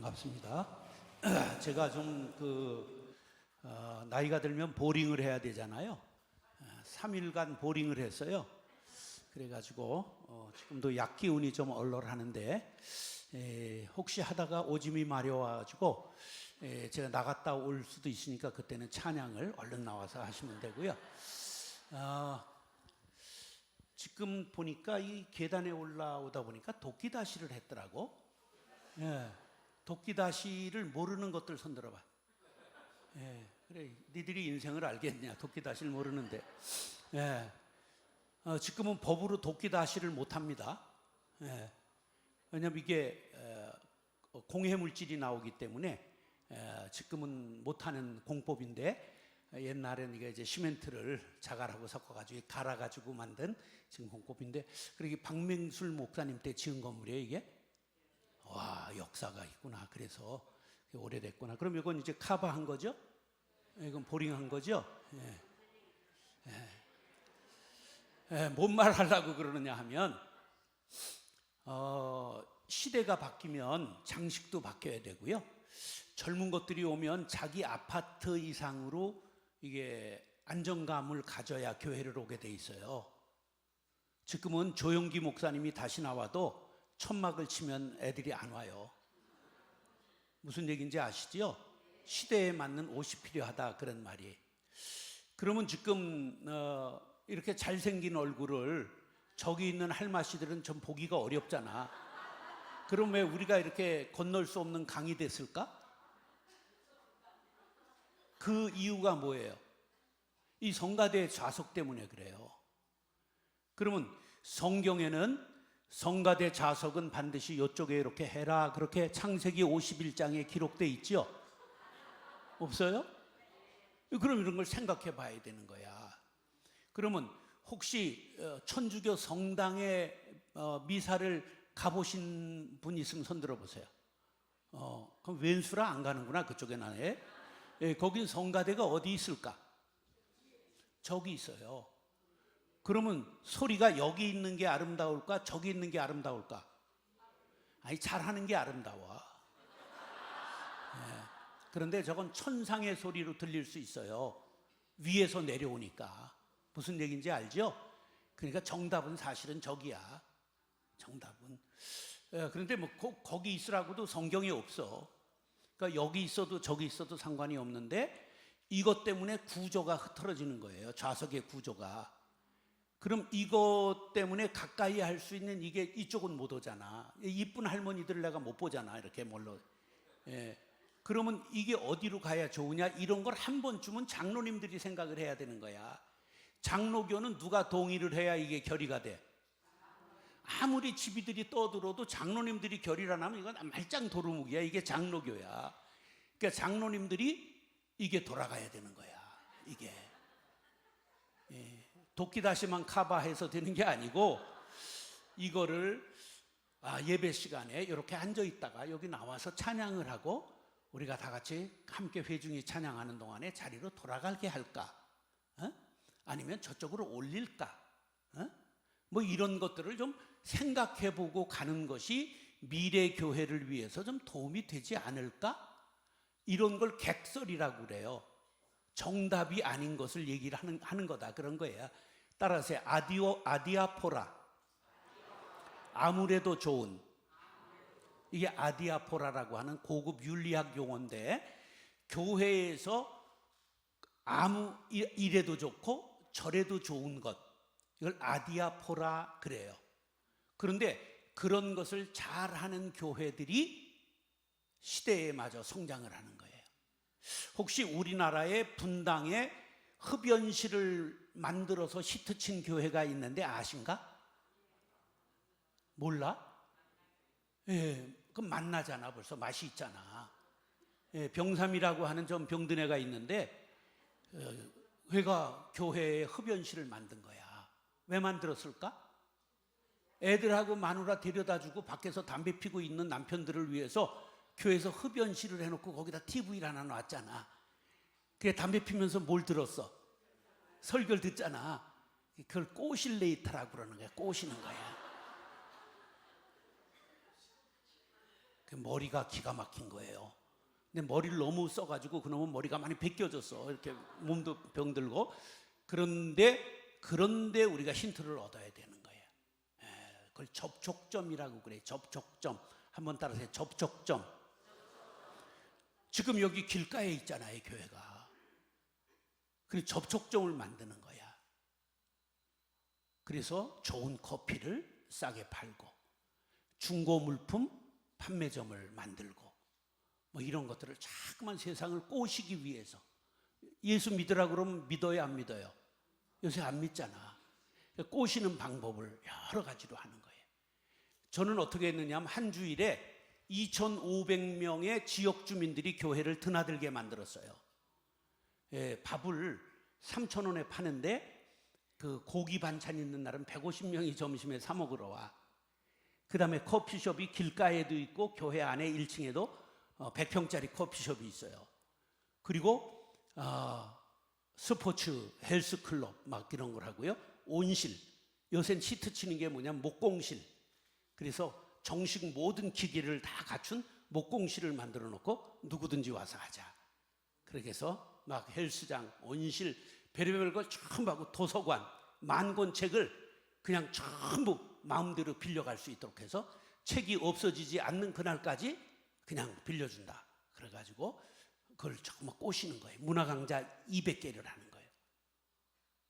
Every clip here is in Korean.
반갑습니다. 제가 좀 나이가 들면 보링을 해야 되잖아요. 3일간 보링을 했어요. 그래가지고 지금도 약 기운이 좀 얼얼하는데 혹시 하다가 오줌이 마려워가지고 제가 나갔다 올 수도 있으니까 그때는 찬양을 얼른 나와서 하시면 되고요. 지금 보니까 이 계단에 올라오다 보니까 도끼다시를 했더라고. 예, 도끼다시를 모르는 것들 손들어봐. 예, 그래, 니들이 인생을 알겠냐? 도끼다시를 모르는데. 예, 지금은 법으로 도끼다시를 못합니다. 예, 왜냐면 이게 공해 물질이 나오기 때문에 지금은 못하는 공법인데 옛날에는 이게 이제 시멘트를 자갈하고 섞어가지고 갈아가지고 만든 지금 공법인데, 그러게 박맹술 목사님 때 지은 건물이에요 이게. 와, 역사가 있구나. 그래서 오래됐구나. 그럼 이건 이제 카바한 거죠? 이건 보링한 거죠? 뭔 말 하려고 그러느냐 하면 시대가 바뀌면 장식도 바뀌어야 되고요. 젊은 것들이 오면 자기 아파트 이상으로 이게 안정감을 가져야 교회를 오게 돼 있어요. 지금은 조영기 목사님이 다시 나와도 천막을 치면 애들이 안 와요. 무슨 얘기인지 아시죠? 시대에 맞는 옷이 필요하다, 그런 말이. 그러면 지금 이렇게 잘생긴 얼굴을 저기 있는 할마씨들은 좀 보기가 어렵잖아. 그럼 왜 우리가 이렇게 건널 수 없는 강이 됐을까? 그 이유가 뭐예요? 이 성가대 좌석 때문에 그래요. 그러면 성경에는 성가대 좌석은 반드시 이쪽에 이렇게 해라, 그렇게 창세기 51장에 기록되어 있죠? 없어요? 그럼 이런 걸 생각해 봐야 되는 거야. 그러면 혹시 천주교 성당에 미사를 가보신 분 있으면 손 들어보세요. 그럼 왼수라 안 가는구나, 그쪽에 나네. 거긴 성가대가 어디 있을까? 저기 있어요. 그러면 소리가 여기 있는 게 아름다울까? 저기 있는 게 아름다울까? 아니, 잘하는 게 아름다워. 그런데 저건 천상의 소리로 들릴 수 있어요. 위에서 내려오니까. 무슨 얘기인지 알죠? 그러니까 정답은 사실은 저기야. 정답은. 그런데 뭐 거기 있으라고도 성경에 없어. 그러니까 여기 있어도 저기 있어도 상관이 없는데 이것 때문에 구조가 흐트러지는 거예요. 좌석의 구조가. 그럼 이것 때문에 가까이 할 수 있는 이게 이쪽은 못 오잖아. 이쁜 할머니들 내가 못 보잖아, 이렇게 뭘로. 그러면 이게 어디로 가야 좋으냐? 이런 걸 한 번쯤은 장로님들이 생각을 해야 되는 거야. 장로교는 누가 동의를 해야 이게 결의가 돼? 아무리 집이들이 떠들어도 장로님들이 결의를 안 하면 이건 말짱 도루묵이야. 이게 장로교야. 그러니까 장로님들이 이게 돌아가야 되는 거야. 이게. 도끼다시만 커버해서 되는 게 아니고 이거를 예배 시간에 이렇게 앉아 있다가 여기 나와서 찬양을 하고 우리가 다 같이 함께 회중이 찬양하는 동안에 자리로 돌아가게 할까? 아니면 저쪽으로 올릴까? 뭐 이런 것들을 좀 생각해보고 가는 것이 미래 교회를 위해서 좀 도움이 되지 않을까? 이런 걸 객설이라고 그래요. 정답이 아닌 것을 얘기를 하는 거다, 그런 거예요. 따라서 아디아포라, 아무래도 좋은. 이게 아디아포라라고 하는 고급 윤리학 용어인데, 교회에서 이래도 좋고 저래도 좋은 것, 이걸 아디아포라 그래요. 그런데 그런 것을 잘하는 교회들이 시대에 맞아 성장을 하는 거예요. 혹시 우리나라의 분당에 흡연실을 만들어서 히트친 교회가 있는데 아신가? 몰라? 그럼 만나잖아. 벌써 맛이 있잖아. 병삼이라고 하는 좀 병든 애가 있는데 회가 교회에 흡연실을 만든 거야. 왜 만들었을까? 애들하고 마누라 데려다주고 밖에서 담배 피고 있는 남편들을 위해서 교회에서 흡연실을 해놓고 거기다 TV를 하나 놨잖아. 그래, 담배 피면서 뭘 들었어? 설교를 듣잖아. 그걸 꼬실레이터라고 그러는 거야. 꼬시는 거야. 머리가 기가 막힌 거예요. 근데 머리를 너무 써가지고 그놈은 머리가 많이 벗겨졌어. 이렇게 몸도 병들고. 그런데 우리가 힌트를 얻어야 되는 거예요. 그걸 접촉점이라고 그래. 접촉점. 한번 따라서 접촉점. 지금 여기 길가에 있잖아요, 교회가. 그래서 접촉점을 만드는 거야. 그래서 좋은 커피를 싸게 팔고 중고 물품 판매점을 만들고 뭐 이런 것들을 자꾸만 세상을 꼬시기 위해서. 예수 믿으라 그러면 믿어요, 안 믿어요? 요새 안 믿잖아. 꼬시는 방법을 여러 가지로 하는 거예요. 저는 어떻게 했느냐 하면 한 주일에 2,500명의 지역 주민들이 교회를 드나들게 만들었어요. 밥을 3,000원에 파는데 그 고기 반찬 있는 날은 150명이 점심에 사 먹으러 와. 그 다음에 커피숍이 길가에도 있고 교회 안에 1층에도 100평짜리 커피숍이 있어요. 그리고 스포츠 헬스클럽 막 이런 걸 하고요. 온실, 요새는 시트 치는 게 뭐냐면 목공실. 그래서 정식 모든 기기를 다 갖춘 목공실을 만들어 놓고 누구든지 와서 하자. 그렇게 해서 막 헬스장, 온실, 별의별 걸 전부 하고 도서관, 만권책을 그냥 전부 마음대로 빌려갈 수 있도록 해서 책이 없어지지 않는 그날까지 그냥 빌려준다. 그래가지고 그걸 정말 꼬시는 거예요. 문화강좌 200개를 하는 거예요.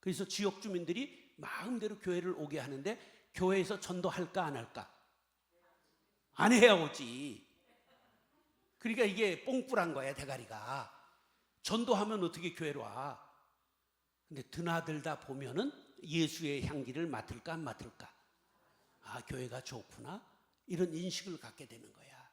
그래서 지역 주민들이 마음대로 교회를 오게 하는데 교회에서 전도할까 안 할까? 안 해야 오지. 그러니까 이게 뽕뿔한 거야, 대가리가. 전도하면 어떻게 교회로 와? 근데 드나들다 보면은 예수의 향기를 맡을까 안 맡을까? 아, 교회가 좋구나. 이런 인식을 갖게 되는 거야.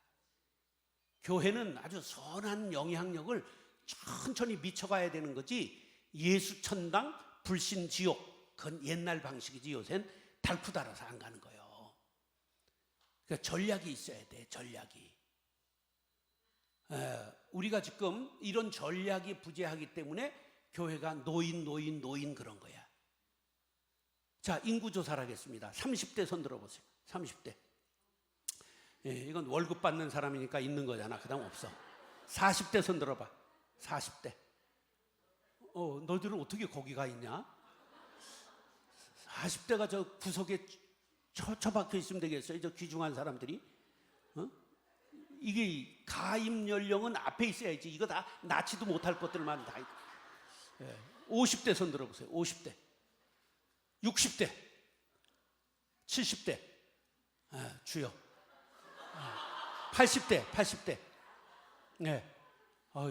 교회는 아주 선한 영향력을 천천히 미쳐가야 되는 거지. 예수 천당, 불신 지옥, 그건 옛날 방식이지. 요새는 달쿠 달아서 안 가는 거예요. 그러니까 전략이 있어야 돼, 전략이. 우리가 지금 이런 전략이 부재하기 때문에 교회가 노인 그런 거야. 자, 인구조사를 하겠습니다. 30대 손 들어보세요. 30대. 이건 월급 받는 사람이니까 있는 거잖아. 그 다음 없어. 40대 손 들어봐. 40대. 너희들은 어떻게 거기가 있냐? 40대가 저 구석에 처박혀 있으면 되겠어요? 저 귀중한 사람들이. 이게 가입 연령은 앞에 있어야지. 이거 다 낳지도 못할 것들만 다 있고. 50대 손 들어보세요. 50대. 60대. 70대. 주여. 80대. 네.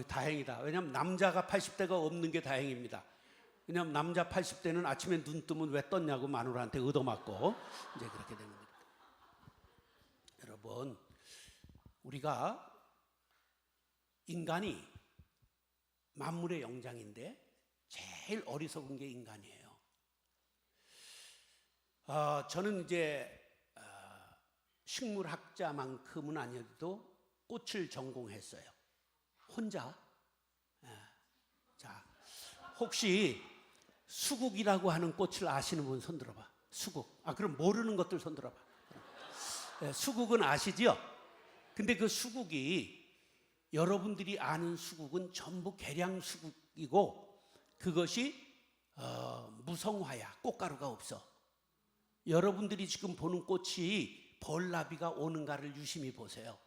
다행이다. 왜냐하면 남자가 80대가 없는 게 다행입니다. 왜냐하면 남자 80대는 아침에 눈 뜨면 왜 떴냐고 마누라한테 얻어맞고 이제 그렇게 되는 겁니다. 여러분, 우리가 인간이 만물의 영장인데 제일 어리석은 게 인간이에요. 저는 이제 식물학자만큼은 아니어도 꽃을 전공했어요. 혼자. 자, 혹시 수국이라고 하는 꽃을 아시는 분 손 들어봐. 수국. 그럼 모르는 것들 손 들어봐. 수국은 아시죠? 근데 그 수국이, 여러분들이 아는 수국은 전부 계량 수국이고 그것이 무성화야. 꽃가루가 없어. 여러분들이 지금 보는 꽃이 벌나비가 오는가를 유심히 보세요.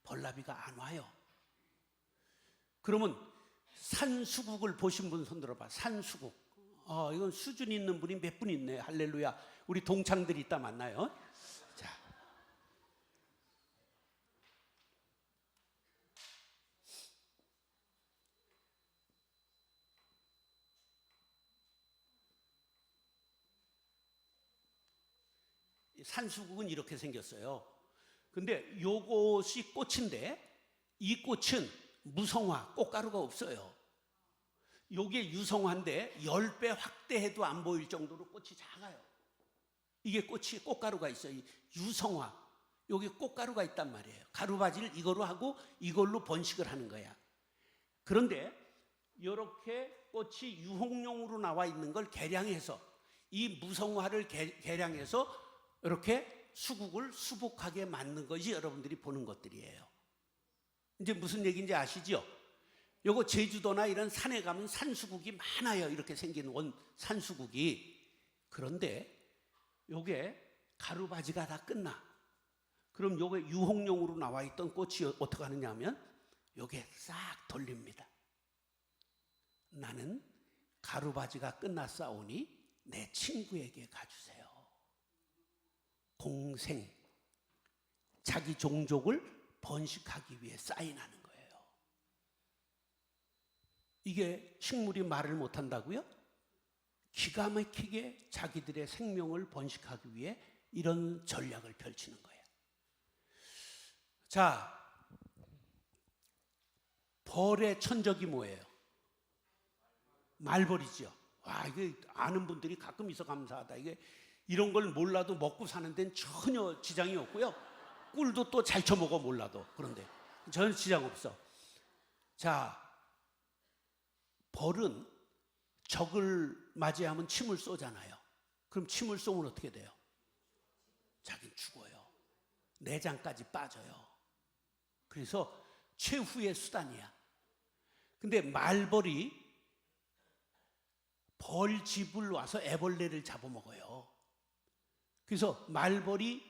벌나비가 안 와요. 그러면 산수국을 보신 분 손 들어봐. 산수국. 이건 수준 있는 분이 몇 분 있네. 할렐루야. 우리 동창들이 이따 만나요. 자, 산수국은 이렇게 생겼어요. 근데 요것이 꽃인데 이 꽃은 무성화, 꽃가루가 없어요. 요게 유성화인데 10배 확대해도 안 보일 정도로 꽃이 작아요. 이게 꽃이 꽃가루가 있어요. 유성화. 요게 꽃가루가 있단 말이에요. 가루바지를 이걸로 하고 이걸로 번식을 하는 거야. 그런데 이렇게 꽃이 유홍용으로 나와 있는 걸 개량해서 이 무성화를 개량해서 이렇게 수국을 수복하게 만든 것이 여러분들이 보는 것들이에요. 이제 무슨 얘기인지 아시죠? 요거 제주도나 이런 산에 가면 산수국이 많아요. 이렇게 생긴 산수국이. 그런데 요게 가루바지가 다 끝나. 그럼 요게 유홍용으로 나와 있던 꽃이 어떻게 하느냐 하면 요게 싹 돌립니다. 나는 가루바지가 끝났사오니 내 친구에게 가주세요. 공생, 자기 종족을 번식하기 위해 사인하는 거예요. 이게 식물이 말을 못한다고요? 기가 막히게 자기들의 생명을 번식하기 위해 이런 전략을 펼치는 거예요. 자, 벌의 천적이 뭐예요? 말벌이죠. 와, 이게 아는 분들이 가끔 있어 감사하다. 이게 이런 걸 몰라도 먹고 사는 데는 전혀 지장이 없고요. 꿀도 또 잘 쳐먹어 몰라도. 그런데 전혀 지장 없어. 자, 벌은 적을 맞이하면 침을 쏘잖아요. 그럼 침을 쏘면 어떻게 돼요? 자기는 죽어요. 내장까지 빠져요. 그래서 최후의 수단이야. 근데 말벌이 벌집을 와서 애벌레를 잡아먹어요. 그래서 말벌이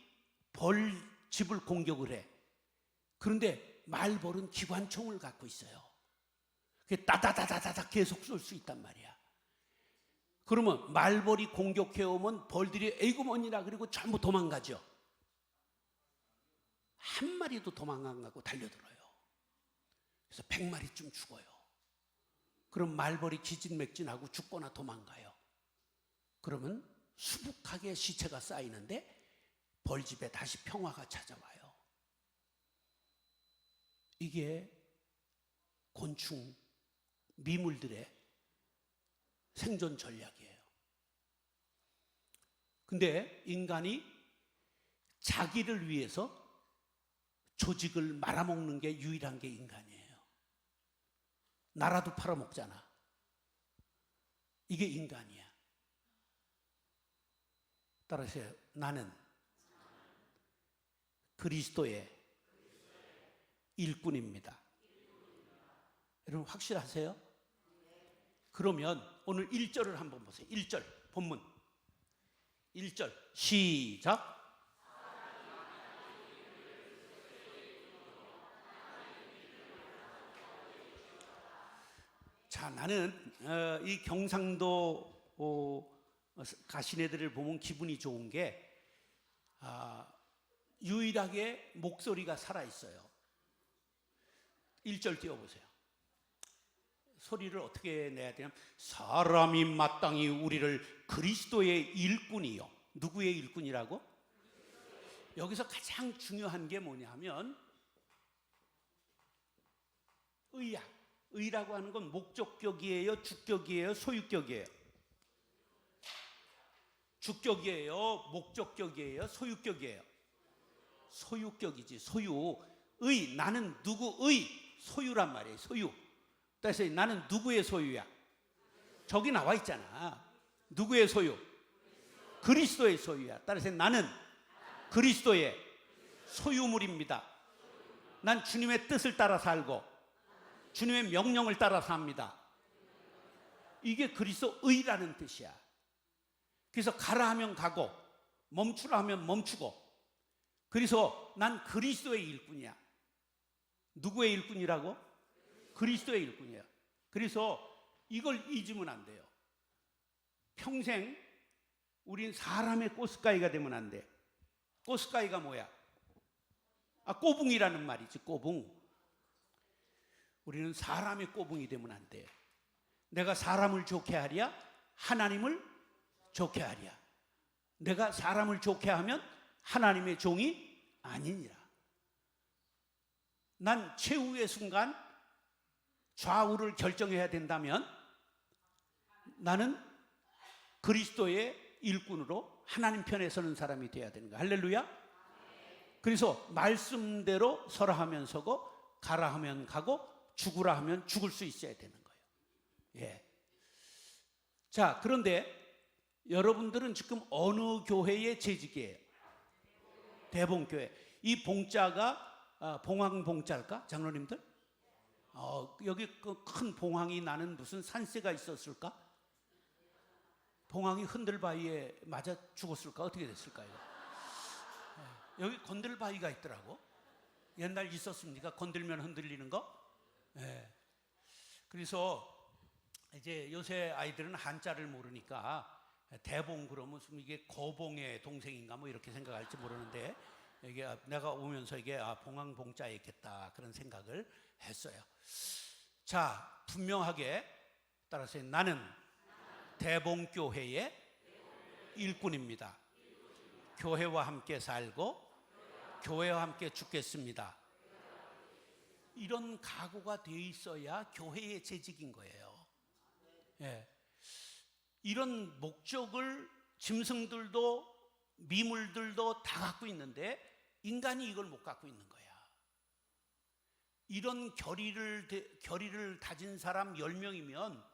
벌집을 공격을 해. 그런데 말벌은 기관총을 갖고 있어요. 그게 따다다다다다 계속 쏠 수 있단 말이야. 그러면 말벌이 공격해오면 벌들이 에이구 뭐니라 그리고 전부 도망가죠. 한 마리도 도망 안 가고 달려들어요. 그래서 100마리쯤 죽어요. 그럼 말벌이 기진맥진하고 죽거나 도망가요. 그러면 수북하게 시체가 쌓이는데 벌집에 다시 평화가 찾아와요. 이게 곤충, 미물들의 생존 전략이에요. 근데 인간이 자기를 위해서 조직을 말아먹는 게 유일한 게 인간이에요. 나라도 팔아먹잖아. 이게 인간이야. 따라서 나는 그리스도의 일꾼입니다. 여러분 확실하세요? 그러면 오늘 1절을 한번 보세요. 1절 본문 1절 시작. 자, 나는 이 경상도 가신 애들을 보면 기분이 좋은 게 유일하게 목소리가 살아있어요. 1절 띄워보세요. 소리를 어떻게 내야 되냐면 사람이 마땅히 우리를 그리스도의 일꾼이요. 누구의 일꾼이라고? 여기서 가장 중요한 게 뭐냐면 의야. 의라고 하는 건 목적격이에요, 주격이에요, 소유격이에요? 주격이에요, 목적격이에요, 소유격이에요? 소유격이지. 소유. 의, 나는 누구의 소유란 말이에요. 소유. 그래서 나는 누구의 소유야? 저기 나와 있잖아. 누구의 소유? 그리스도의 소유야. 따라서 나는 그리스도의 소유물입니다. 난 주님의 뜻을 따라 살고 주님의 명령을 따라 삽니다. 이게 그리스도의라는 뜻이야. 그래서 가라 하면 가고 멈추라 하면 멈추고. 그래서 난 그리스도의 일꾼이야. 누구의 일꾼이라고? 그리스도의 일꾼이야. 그래서 이걸 잊으면 안 돼요. 평생 우린 사람의 꼬스가이가 되면 안 돼. 꼬스가이가 뭐야? 꼬붕이라는 말이지. 꼬붕. 우리는 사람의 꼬붕이 되면 안 돼요. 내가 사람을 좋게 하랴? 하나님을 좋게 하랴? 내가 사람을 좋게 하면 하나님의 종이 아니니라. 난 최후의 순간 좌우를 결정해야 된다면 나는 그리스도의 일꾼으로 하나님 편에 서는 사람이 되어야 되는 거야. 할렐루야. 그래서 말씀대로 서라 하면 서고 가라 하면 가고 죽으라 하면 죽을 수 있어야 되는 거예요. 예. 자, 그런데 여러분들은 지금 어느 교회의 재직이에요? 대봉교회. 이 봉자가 봉황봉자일까? 장로님들? 여기 그 큰 봉황이 나는 무슨 산세가 있었을까? 봉황이 흔들바위에 맞아 죽었을까? 어떻게 됐을까요? 여기 건들바위가 있더라고. 옛날 있었습니까? 건들면 흔들리는 거? 예. 그래서 이제 요새 아이들은 한자를 모르니까 대봉 그러면 무슨 이게 거봉의 동생인가 뭐 이렇게 생각할지 모르는데, 이게 내가 오면서 이게 봉황봉자였겠다 그런 생각을 했어요. 자, 분명하게 따라서 나는 대봉교회의 일꾼입니다. 교회와 함께 살고 교회와 함께 죽겠습니다. 이런 각오가 돼 있어야 교회의 재직인 거예요. 예. 이런 목적을 짐승들도 미물들도 다 갖고 있는데 인간이 이걸 못 갖고 있는 거야. 이런 결의를 다진 사람 10명이면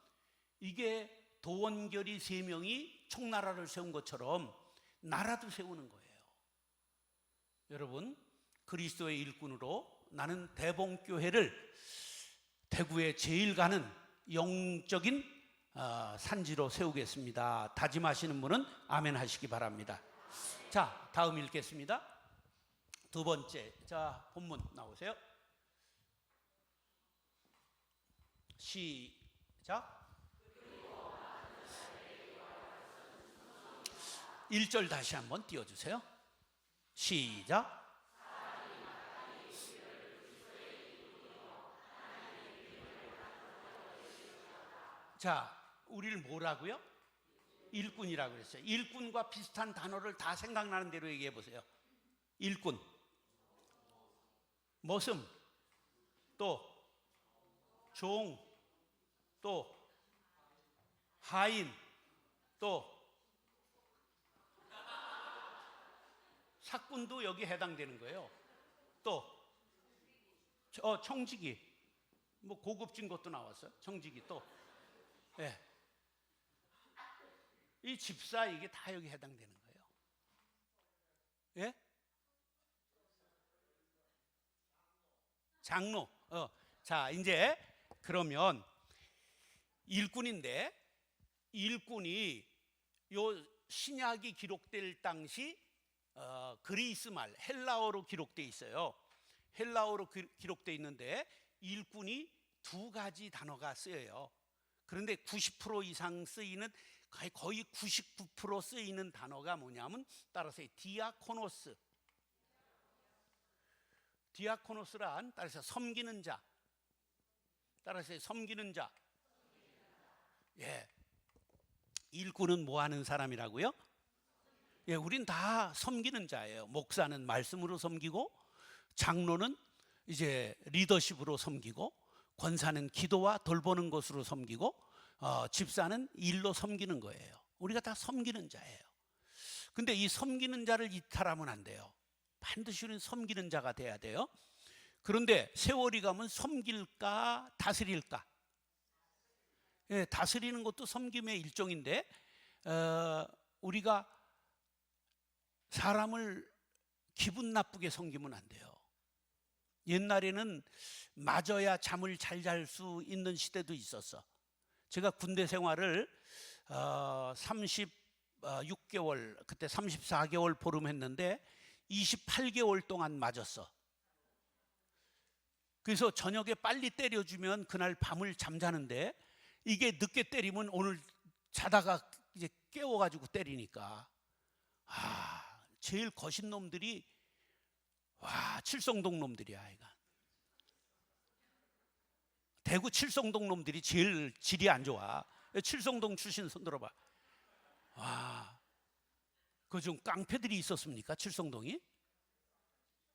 이게 도원결의 3명이 총나라를 세운 것처럼 나라도 세우는 거예요. 여러분, 그리스도의 일꾼으로 나는 대봉교회를 대구에 제일 가는 영적인 산지로 세우겠습니다. 다짐하시는 분은 아멘 하시기 바랍니다. 자, 다음 읽겠습니다. 두 번째, 자, 본문 나오세요. 시작. 1절 다시 한번 띄워주세요. 시작. 자, 우리를 뭐라고요? 일꾼이라고 그랬어요. 일꾼과 비슷한 단어를 다 생각나는 대로 얘기해 보세요. 일꾼, 머슴, 또 종, 또 하인, 또 사꾼도 여기 해당되는 거예요. 또 청지기, 뭐 고급진 것도 나왔어요. 청지기 또, 예, 이 집사 이게 다 여기 해당되는 거예요. 예? 장로. 자, 이제 그러면 일꾼인데, 일꾼이 요 신약이 기록될 당시 그리스 말 헬라어로 기록돼 있어요. 헬라어로 기록돼 있는데 일꾼이 2가지 단어가 쓰여요. 그런데 90% 이상 쓰이는, 거의 99% 쓰이는 단어가 뭐냐면 따라서 디아코노스. 디아코노스란 따라서 섬기는 자. 따라서 섬기는 자. 예. 일꾼은 뭐 하는 사람이라고요? 예, 우린 다 섬기는 자예요. 목사는 말씀으로 섬기고, 장로는 이제 리더십으로 섬기고, 권사는 기도와 돌보는 것으로 섬기고, 집사는 일로 섬기는 거예요. 우리가 다 섬기는 자예요. 근데 이 섬기는 자를 이탈하면 안 돼요. 반드시 우리는 섬기는 자가 돼야 돼요. 그런데 세월이 가면 섬길까 다스릴까? 예, 다스리는 것도 섬김의 일종인데, 우리가 사람을 기분 나쁘게 섬기면 안 돼요. 옛날에는 맞아야 잠을 잘 잘 수 있는 시대도 있었어. 제가 군대 생활을 36개월, 그때 34개월 보름했는데 28개월 동안 맞았어. 그래서 저녁에 빨리 때려주면 그날 밤을 잠자는데, 이게 늦게 때리면 오늘 자다가 이제 깨워가지고 때리니까, 제일 거신 놈들이 칠성동 놈들이야. 이거 대구 칠성동 놈들이 제일 질이 안 좋아. 칠성동 출신 손 들어봐. 그 좀 깡패들이 있었습니까? 칠성동이?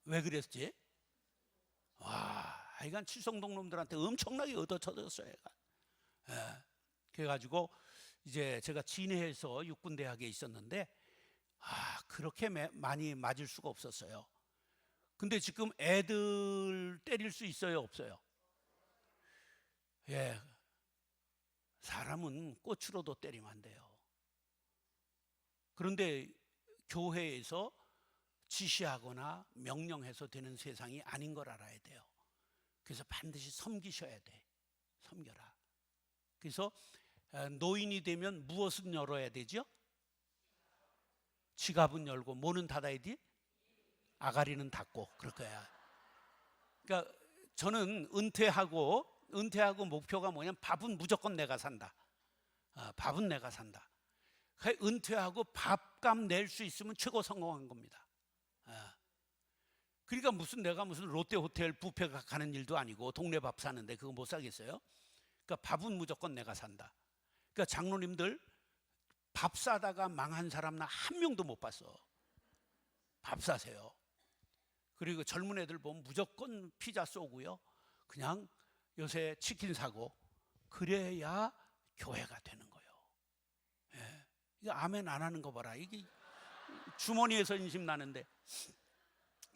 왜 그랬지? 하여간 칠성동 놈들한테 엄청나게 얻어쳐졌어요. 예. 그래가지고 이제 제가 진해에서 육군대학에 있었는데, 그렇게 많이 맞을 수가 없었어요. 근데 지금 애들 때릴 수 있어요, 없어요? 예. 사람은 꽃으로도 때리면 안 돼요. 그런데 교회에서 지시하거나 명령해서 되는 세상이 아닌 걸 알아야 돼요. 그래서 반드시 섬기셔야 돼. 섬겨라. 그래서 노인이 되면 무엇은 열어야 되죠? 지갑은 열고 뭐는 닫아야 돼? 아가리는 닫고 그럴 거야. 그러니까 저는 은퇴하고 목표가 뭐냐면 밥은 무조건 내가 산다. 밥은 내가 산다. 은퇴하고 밥값 낼 수 있으면 최고 성공한 겁니다. 그러니까 내가 무슨 롯데 호텔 뷔페 가는 일도 아니고 동네 밥 사는데 그거 못 사겠어요? 그러니까 밥은 무조건 내가 산다. 그러니까 장로님들 밥 사다가 망한 사람 나 한 명도 못 봤어. 밥 사세요. 그리고 젊은 애들 보면 무조건 피자 쏘고요. 그냥 요새 치킨 사고 그래야 교회가 되는 거예요. 예. 이거 아멘 안 하는 거 봐라. 이게 주머니에서 인심 나는데.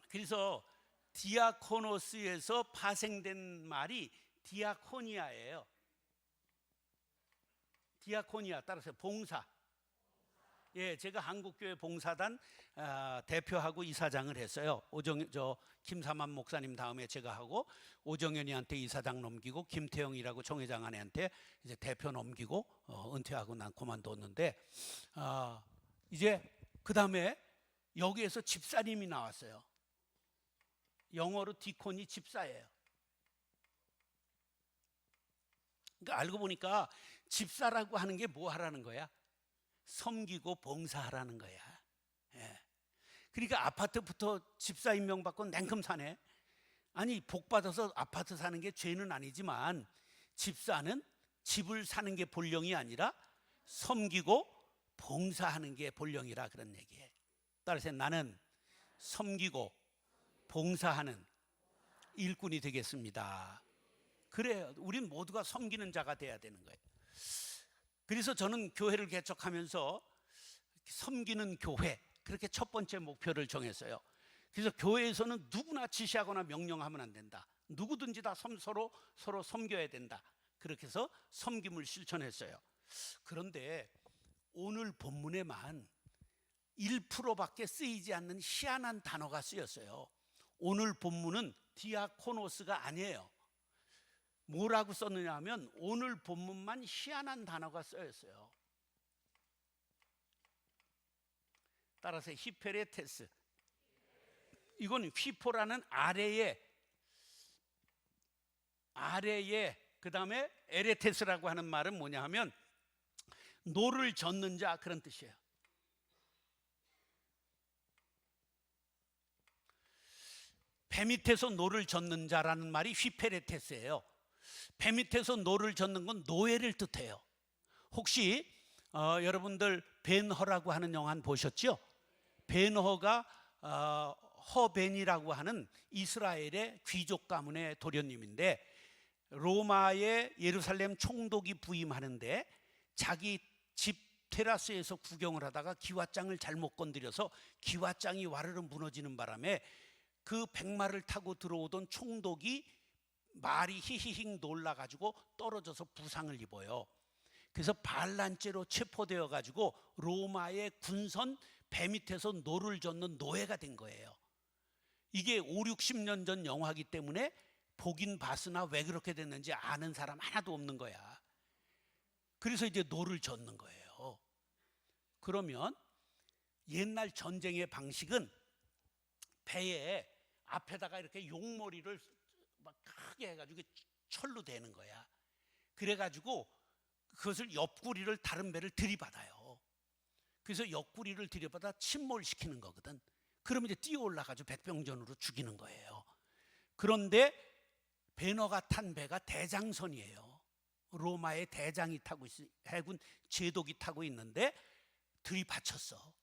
그래서 디아코노스에서 파생된 말이 디아코니아예요. 디아코니아 따라서 봉사. 예, 제가 한국교회 봉사단 대표하고 이사장을 했어요. 김사만 목사님 다음에 제가 하고 오정현이한테 이사장 넘기고 김태영이라고 총회장 아내한테 이제 대표 넘기고 은퇴하고 난 그만뒀는데 이제 그 다음에 여기에서 집사님이 나왔어요. 영어로 디콘이 집사예요. 그러니까 알고 보니까 집사라고 하는 게 뭐 하라는 거야? 섬기고 봉사하라는 거야. 예. 그러니까 아파트부터 집사 임명받고 냉큼 사네. 아니 복 받아서 아파트 사는 게 죄는 아니지만 집사는 집을 사는 게 본령이 아니라 섬기고 봉사하는 게 본령이라 그런 얘기예요. 따라서 나는 섬기고 봉사하는 일꾼이 되겠습니다. 그래요. 우린 모두가 섬기는 자가 돼야 되는 거예요. 그래서 저는 교회를 개척하면서 섬기는 교회 그렇게 첫 번째 목표를 정했어요. 그래서 교회에서는 누구나 지시하거나 명령하면 안 된다. 누구든지 다 서로 섬겨야 된다. 그렇게 해서 섬김을 실천했어요. 그런데 오늘 본문에만 1%밖에 쓰이지 않는 희한한 단어가 쓰였어요. 오늘 본문은 디아코노스가 아니에요. 뭐라고 썼느냐 하면 오늘 본문만 희한한 단어가 쓰였어요. 따라서 히페레테스. 이건 휘포라는 아래에 그 다음에 에레테스라고 하는 말은 뭐냐 하면 노를 젓는 자 그런 뜻이에요. 배 밑에서 노를 젓는 자라는 말이 휘페레테스예요. 배 밑에서 노를 젓는 건 노예를 뜻해요. 혹시 여러분들 벤허라고 하는 영화 보셨죠? 벤허가 허벤이라고 하는 이스라엘의 귀족 가문의 도련님인데 로마의 예루살렘 총독이 부임하는데 자기 집 테라스에서 구경을 하다가 기와장을 잘못 건드려서 기와장이 와르르 무너지는 바람에 그 백마를 타고 들어오던 총독이 말이 히히히 놀라가지고 떨어져서 부상을 입어요. 그래서 반란죄로 체포되어 가지고 로마의 군선 배 밑에서 노를 젓는 노예가 된 거예요. 이게 50-60년 전 영화이기 때문에 보긴 봤으나 왜 그렇게 됐는지 아는 사람 하나도 없는 거야. 그래서 이제 노를 젓는 거예요. 그러면 옛날 전쟁의 방식은 배에 앞에다가 이렇게 용머리를 막 크게 해가지고 철로 대는 거야. 그래가지고 그것을 옆구리를 다른 배를 들이받아요. 그래서 옆구리를 들이받아 침몰시키는 거거든. 그러면 이제 뛰어 올라가지고 백병전으로 죽이는 거예요. 그런데 베너가 탄 배가 대장선이에요. 로마의 대장이 타고 해군 제독이 타고 있는데 들이받쳤어.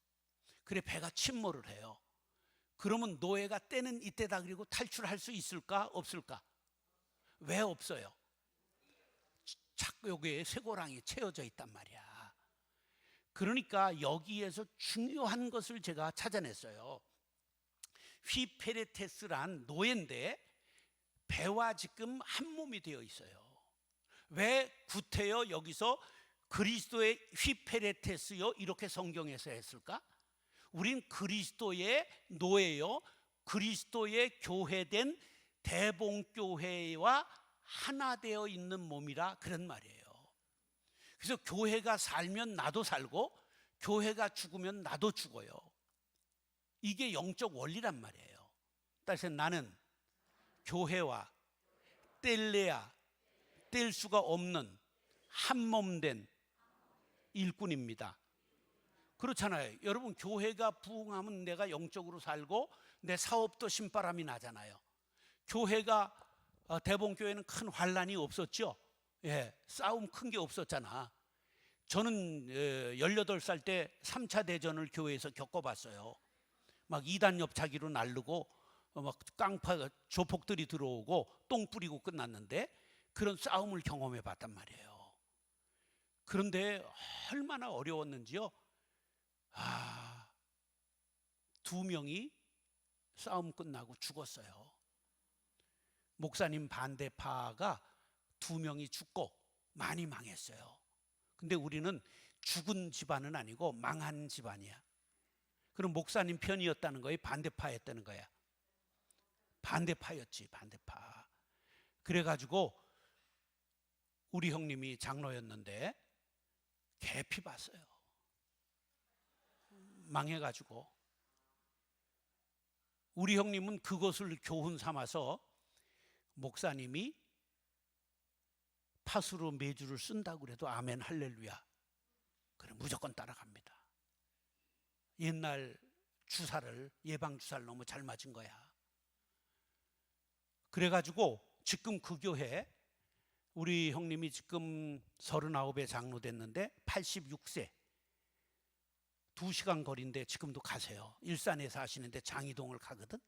그래 배가 침몰을 해요. 그러면 노예가 때는 이때다 그리고 탈출할 수 있을까 없을까? 왜 없어요? 자꾸 여기에 쇠고랑이 채워져 있단 말이야. 그러니까 여기에서 중요한 것을 제가 찾아냈어요. 휘페레테스란 노예인데 배와 지금 한 몸이 되어 있어요. 왜 구태여 여기서 그리스도의 휘페레테스요 이렇게 성경에서 했을까? 우린 그리스도의 노예요. 그리스도의 교회된 대봉교회와 하나 되어 있는 몸이라 그런 말이에요. 그래서 교회가 살면 나도 살고 교회가 죽으면 나도 죽어요. 이게 영적 원리란 말이에요. 따라서 나는 교회와 뗄래야 뗄 수가 없는 한 몸 된 일꾼입니다. 그렇잖아요. 여러분, 교회가 부흥하면 내가 영적으로 살고 내 사업도 신바람이 나잖아요. 교회가 대봉교회는 큰 환란이 없었죠. 예, 싸움 큰 게 없었잖아. 저는 18살 때 3차 대전을 교회에서 겪어봤어요. 막 이단 옆차기로 날르고 막 깡파 조폭들이 들어오고 똥 뿌리고 끝났는데 그런 싸움을 경험해 봤단 말이에요. 그런데 얼마나 어려웠는지요. 2명이 싸움 끝나고 죽었어요. 목사님 반대파가 2명이 죽고 많이 망했어요. 근데 우리는 죽은 집안은 아니고 망한 집안이야. 그럼 목사님 편이었다는 거예요? 반대파였다는 거야? 반대파였지, 반대파. 그래가지고 우리 형님이 장로였는데 개피 봤어요. 망해가지고. 우리 형님은 그것을 교훈 삼아서 목사님이 팥으로 메주를 쓴다고 그래도 아멘 할렐루야. 그래 무조건 따라갑니다. 옛날 주사를, 예방 주사를 너무 잘 맞은 거야. 그래가지고 지금 그 교회 우리 형님이 지금 39에 장로 됐는데 86세, 2시간 거리인데 지금도 가세요. 일산에 사시는데 장이동을 가거든.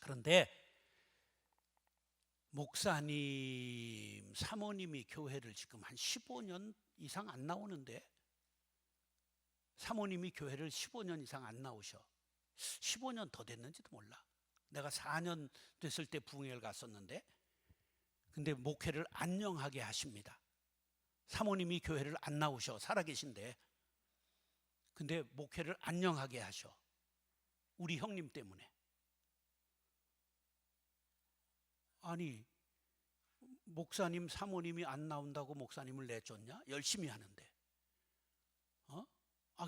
그런데 목사님 사모님이 교회를 지금 한 15년 이상 안 나오는데, 사모님이 교회를 15년 이상 안 나오셔. 15년 더 됐는지도 몰라. 내가 4년 됐을 때 부흥회를 갔었는데, 근데 목회를 안녕하게 하십니다. 사모님이 교회를 안 나오셔. 살아계신데. 근데 목회를 안녕하게 하셔. 우리 형님 때문에. 아니, 목사님 사모님이 안 나온다고 목사님을 내쫓냐? 열심히 하는데.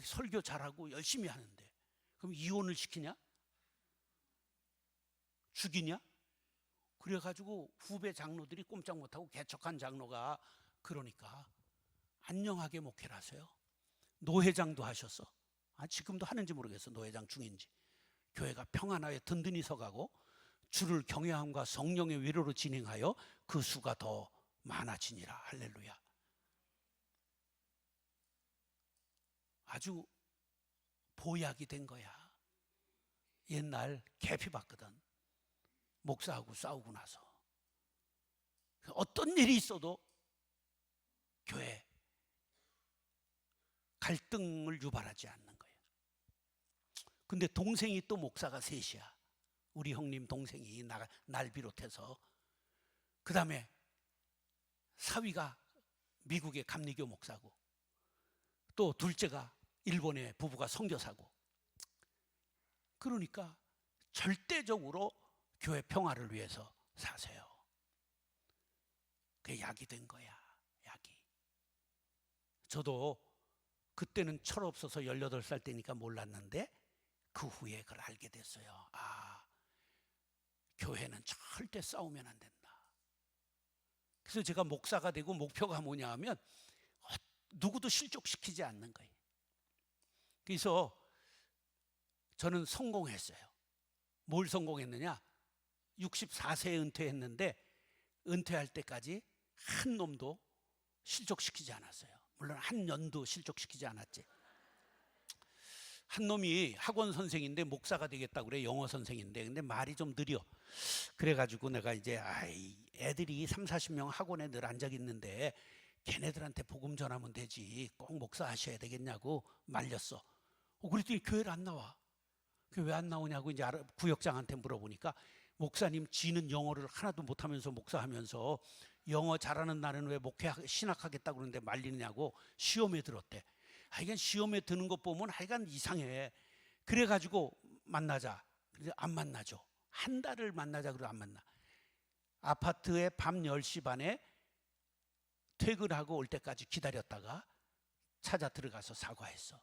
설교 잘하고 열심히 하는데. 그럼 이혼을 시키냐? 죽이냐? 그래가지고 후배 장로들이 꼼짝 못하고 개척한 장로가 그러니까 안녕하게 목회를 하세요. 노회장도 하셨어. 지금도 하는지 모르겠어. 노회장 중인지. 교회가 평안하게 든든히 서가고 주를 경외함과 성령의 위로로 진행하여 그 수가 더 많아지니라. 할렐루야. 아주 보약이 된 거야. 옛날 개피 봤거든. 목사하고 싸우고 나서. 어떤 일이 있어도 교회 갈등을 유발하지 않는 거예요. 근데 동생이 또 목사가 셋이야. 우리 형님 동생이 날 비롯해서. 그 다음에 사위가 미국의 감리교 목사고, 또 둘째가 일본의 부부가 선교사고. 그러니까 절대적으로 교회 평화를 위해서 사세요. 그게 약이 된 거야. 약이. 저도 그때는 철없어서 18살 때니까 몰랐는데 그 후에 그걸 알게 됐어요. 교회는 절대 싸우면 안 된다. 그래서 제가 목사가 되고 목표가 뭐냐 하면 누구도 실족시키지 않는 거예요. 그래서 저는 성공했어요. 뭘 성공했느냐? 64세에 은퇴했는데 은퇴할 때까지 한 놈도 실족시키지 않았어요. 물론 한 년도 실족시키지 않았지. 한 놈이 학원 선생인데 목사가 되겠다고 그래. 영어 선생인데. 근데 말이 좀 느려. 그래가지고 내가 이제 애들이 30-40명 학원에 늘 앉아 있는데 걔네들한테 복음 전하면 되지. 꼭 목사 하셔야 되겠냐고 말렸어. 그랬더니 교회를 안 나와. 왜 안 나오냐고 이제 구역장한테 물어보니까 목사님 지는 영어를 하나도 못하면서 목사하면서 영어 잘하는 나는 왜 목회 신학하겠다고 그러는데 말리느냐고 시험에 들었대. 하여간 시험에 드는 것 보면 하여간 이상해. 그래가지고 만나자. 그래서 안 만나죠. 한 달을 만나자 그러고 안 만나. 아파트에 밤 10시 반에 퇴근하고 올 때까지 기다렸다가 찾아 들어가서 사과했어.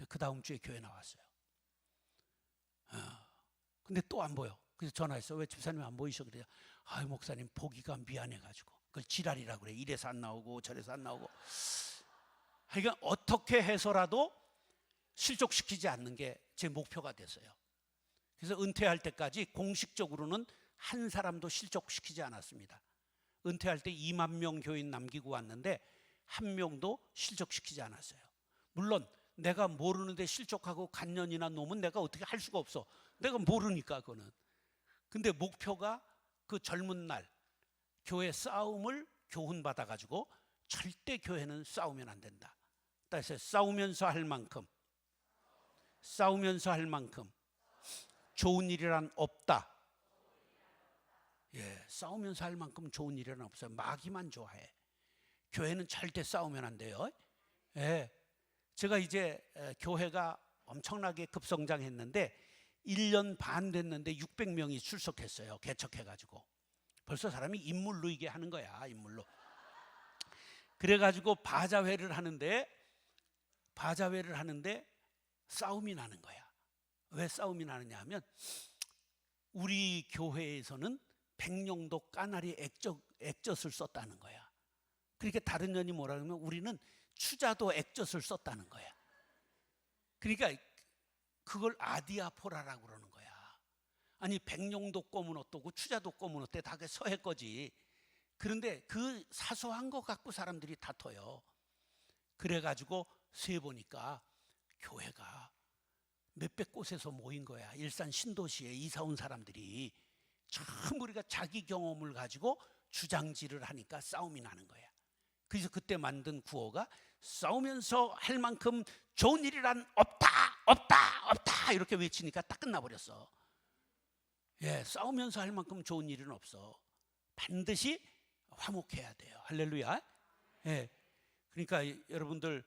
그 다음 주에 교회 나왔어요. 근데 또 안 보여. 그래서 전화했어. 왜 집사님 안 보이셔? 그래요. 아유 목사님 보기가 미안해가지고. 그걸 지랄이라고 그래. 이래서 안 나오고 저래서 안 나오고. 그러니까 어떻게 해서라도 실족시키지 않는 게 제 목표가 됐어요. 그래서 은퇴할 때까지 공식적으로는 한 사람도 실족시키지 않았습니다. 은퇴할 때 2만 명 교인 남기고 왔는데 한 명도 실족시키지 않았어요. 물론 내가 모르는데 실족하고 간년이나 놓으면 내가 어떻게 할 수가 없어. 내가 모르니까 그거는. 근데 목표가 그 젊은 날 교회 싸움을 교훈받아가지고 절대 교회는 싸우면 안 된다. 그래서 싸우면서 할 만큼 좋은 일이란 없다. 예, 싸우면서 할 만큼 좋은 일이란 없어요. 마귀만 좋아해. 교회는 절대 싸우면 안 돼요. 예, 제가 이제 교회가 엄청나게 급성장했는데 1년 반 됐는데 600명이 출석했어요. 개척해가지고. 벌써 사람이 인물로 이게 하는 거야. 인물로. 그래가지고 바자회를 하는데 싸움이 나는 거야. 왜 싸움이 나느냐 하면 우리 교회에서는 백령도 까나리 액젓을 썼다는 거야. 그러니까 다른 년이 뭐라 그러면 우리는 추자도 액젓을 썼다는 거야. 그러니까 그걸 아디아포라라고 그러는 거야. 아니 백령도 꼼은 어떠고 추자도 꼼은 어때? 다 그 서해 거지. 그런데 그 사소한 거 갖고 사람들이 다퉈요. 그래가지고 세보니까 교회가 몇백 곳에서 모인 거야. 일산 신도시에 이사 온 사람들이 전부 우리가 자기 경험을 가지고 주장질을 하니까 싸움이 나는 거야. 그래서 그때 만든 구호가 싸우면서 할 만큼 좋은 일이란 없다 이렇게 외치니까 딱 끝나버렸어. 예, 싸우면서 할 만큼 좋은 일은 없어. 반드시 화목해야 돼요. 할렐루야. 예, 그러니까 여러분들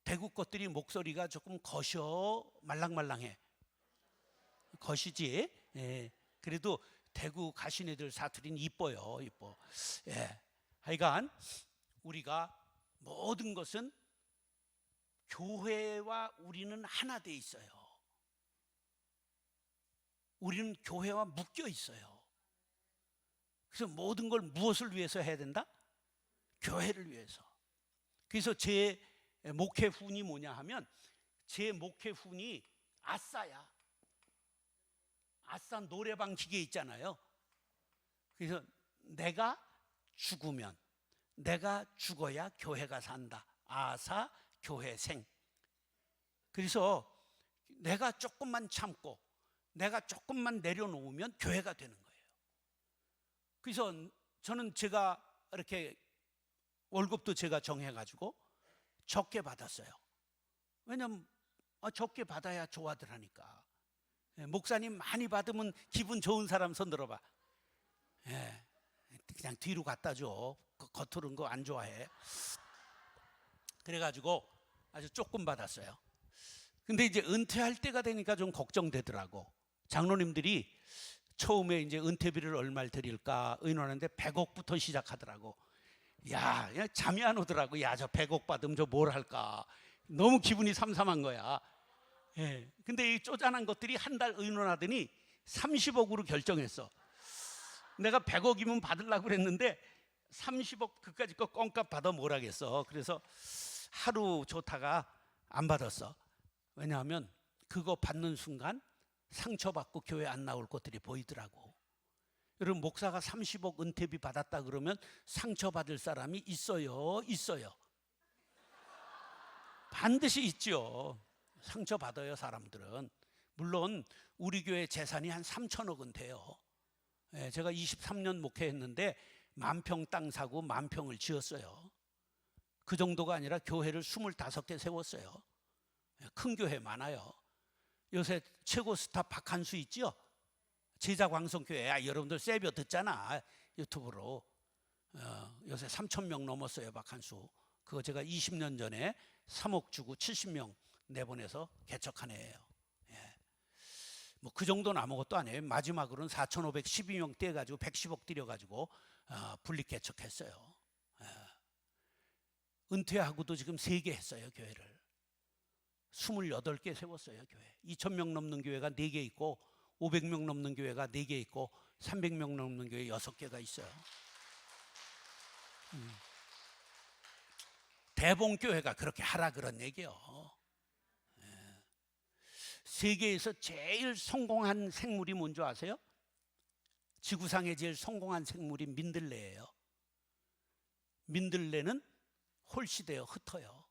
대구 것들이 목소리가 조금 거셔 말랑말랑해. 거시지. 예, 그래도 대구 가신 애들 사투리는 이뻐요. 이뻐. 예, 하여간 우리가 모든 것은 교회와 우리는 하나 돼 있어요. 우리는 교회와 묶여 있어요. 그래서 모든 걸 무엇을 위해서 해야 된다? 교회를 위해서. 그래서 제 목회 훈이 뭐냐 하면 제 목회 훈이 아싸야. 아싸 노래방 기계 있잖아요. 그래서 내가 죽어야 교회가 산다. 아사 교회생. 그래서 내가 조금만 참고 내가 조금만 내려놓으면 교회가 되는 거예요. 그래서 저는 제가 이렇게 월급도 제가 정해가지고 적게 받았어요. 왜냐면 적게 받아야 좋아들 하니까. 목사님 많이 받으면 기분 좋은 사람 손 들어봐. 예, 그냥 뒤로 갖다 줘. 겉으로는 거 안 좋아해. 그래가지고 아주 조금 받았어요. 근데 이제 은퇴할 때가 되니까 좀 걱정되더라고. 장로님들이 처음에 이제 은퇴비를 얼마를 드릴까 의논하는데 100억부터 시작하더라고. 야, 잠이 안 오더라고. 야, 저 100억 받으면 저 뭘 할까. 너무 기분이 삼삼한 거야. 예. 근데 이 쪼잔한 것들이 한 달 의논하더니 30억으로 결정했어. 내가 100억이면 받으려고 그랬는데 30억 그까짓 거 껌값 받아 뭘 하겠어. 그래서 하루 좋다가 안 받았어. 왜냐하면 그거 받는 순간 상처받고 교회 안 나올 것들이 보이더라고. 여러분 목사가 30억 은퇴비 받았다 그러면 상처받을 사람이 있어요? 반드시 있죠. 상처받아요 사람들은. 물론 우리 교회 재산이 한 3천억은 돼요. 제가 23년 목회했는데 10,000평 땅 사고 10,000평을 지었어요. 그 정도가 아니라 교회를 25개 세웠어요. 큰 교회 많아요. 요새 최고 스타 박한수 있죠? 제자광성교회. 여러분들 세벼 듣잖아 유튜브로. 요새 3,000명 넘었어요 박한수. 그거 제가 20년 전에 3억 주고 70명 내보내서 개척한 애예요. 예. 뭐 그 정도는 아무것도 아니에요. 마지막으로는 4,512명 떼가지고 110억 들여가지고 분리 개척했어요. 예. 은퇴하고도 지금 3개 했어요, 교회를. 28개 세웠어요, 교회. 2,000명 넘는 교회가 4개 있고 500명 넘는 교회가 4개 있고 300명 넘는 교회 6개가 있어요. 대봉교회가 그렇게 하라 그런 얘기요. 세계에서 제일 성공한 생물이 뭔지 아세요? 지구상에 제일 성공한 생물이 민들레예요. 민들레는 홀시돼요, 흩어요.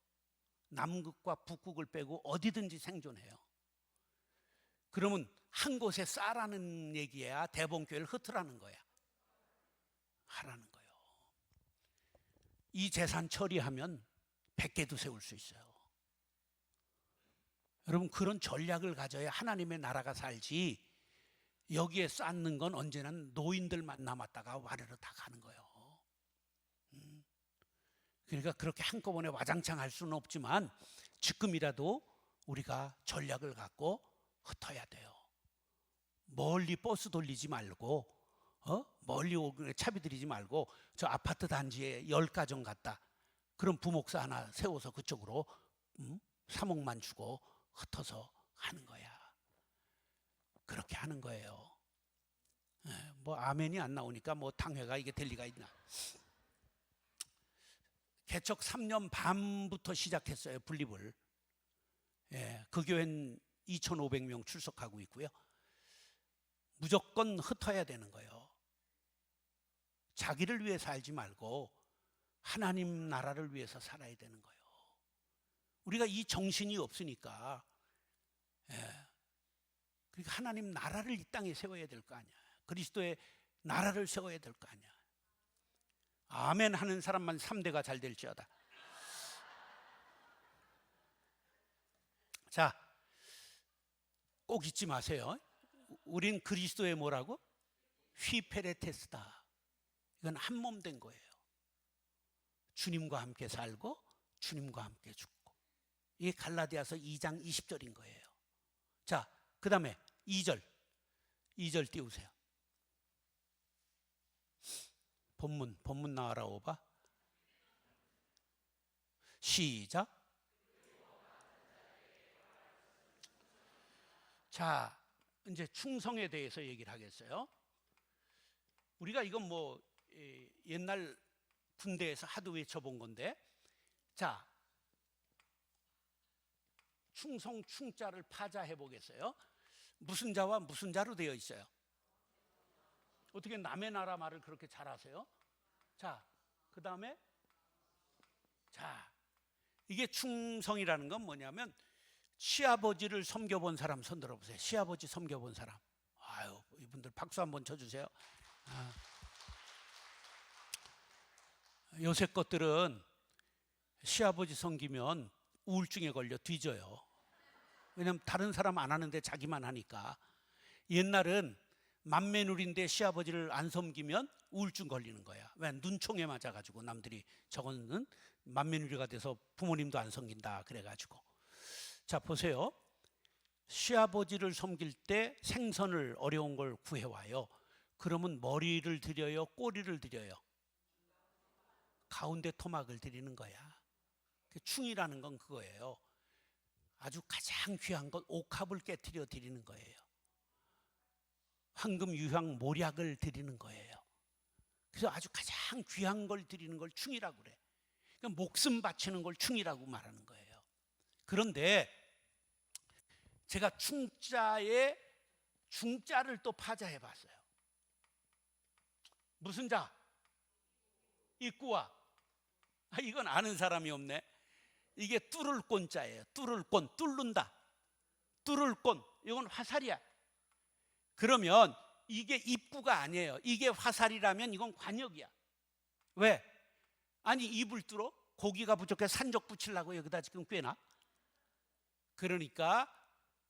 남극과 북극을 빼고 어디든지 생존해요. 그러면 한 곳에 싸라는 얘기야. 대봉교회를 흩으라는 거야. 하라는 거예요. 이 재산 처리하면 100개도 세울 수 있어요. 여러분, 그런 전략을 가져야 하나님의 나라가 살지, 여기에 쌓는 건 언제나 노인들만 남았다가 와르르 다 가는 거예요. 그러니까 그렇게 한꺼번에 와장창 할 수는 없지만 지금이라도 우리가 전략을 갖고 흩어야 돼요. 멀리 버스 돌리지 말고, 멀리 차비 들이지 말고, 저 아파트 단지에 10가정 갔다. 그럼 부목사 하나 세워서 그쪽으로 3억만 주고 흩어서 하는 거야. 그렇게 하는 거예요. 뭐 아멘이 안 나오니까 뭐 당회가 이게 될 리가 있나. 개척 3년 반부터 시작했어요, 분립을. 그 교회는 2,500명 출석하고 있고요. 무조건 흩어야 되는 거예요. 자기를 위해 살지 말고 하나님 나라를 위해서 살아야 되는 거예요. 우리가 이 정신이 없으니까, 그러니까 하나님 나라를 이 땅에 세워야 될 거 아니야. 그리스도의 나라를 세워야 될 거 아니야. 아멘 하는 사람만 3대가 잘 될지어다. 자, 꼭 잊지 마세요. 우린 그리스도의 뭐라고? 휘페레테스다. 이건 한 몸 된 거예요. 주님과 함께 살고 주님과 함께 죽고. 이게 갈라디아서 2장 20절인 거예요. 자, 그 다음에 2절 띄우세요. 본문 나와라 오바. 시작. 자, 이제 충성에 대해서 얘기를 하겠어요. 우리가 이건 뭐 옛날 군대에서 하도 외쳐본 건데, 자, 충성 충자를 파자해 보겠어요. 무슨 자와 무슨 자로 되어 있어요? 어떻게 남의 나라 말을 그렇게 잘하세요? 자, 그 다음에, 자, 이게 충성이라는 건 뭐냐면, 시아버지를 섬겨본 사람 손 들어보세요. 시아버지 섬겨본 사람. 아유, 이분들 박수 한번 쳐주세요. 요새 것들은 시아버지 섬기면 우울증에 걸려 뒤져요. 왜냐면 다른 사람 안 하는데 자기만 하니까. 옛날은 맏며느리인데 시아버지를 안 섬기면 우울증 걸리는 거야. 왜? 눈총에 맞아가지고 남들이 저거는 맏며느리가 돼서 부모님도 안 섬긴다 그래가지고. 자, 보세요. 시아버지를 섬길 때 생선을 어려운 걸 구해와요. 그러면 머리를 드려요? 꼬리를 드려요? 가운데 토막을 드리는 거야. 충이라는 건 그거예요. 아주 가장 귀한 건 옥합을 깨트려 드리는 거예요. 황금, 유향, 모략을 드리는 거예요. 그래서 아주 가장 귀한 걸 드리는 걸 충이라고 그래. 그러니까 목숨 바치는 걸 충이라고 말하는 거예요. 그런데 제가 충자의 중자를 또 파자해 봤어요. 무슨 자? 입구와. 이건 아는 사람이 없네. 이게 뚫을 꼰자예요. 뚫을 꼰, 뚫는다. 뚫을 꼰. 이건 화살이야. 그러면 이게 입구가 아니에요. 이게 화살이라면 이건 관역이야. 왜? 아니, 입을 뚫어? 고기가 부족해 산적 붙이려고 여기다 지금 꿰나? 그러니까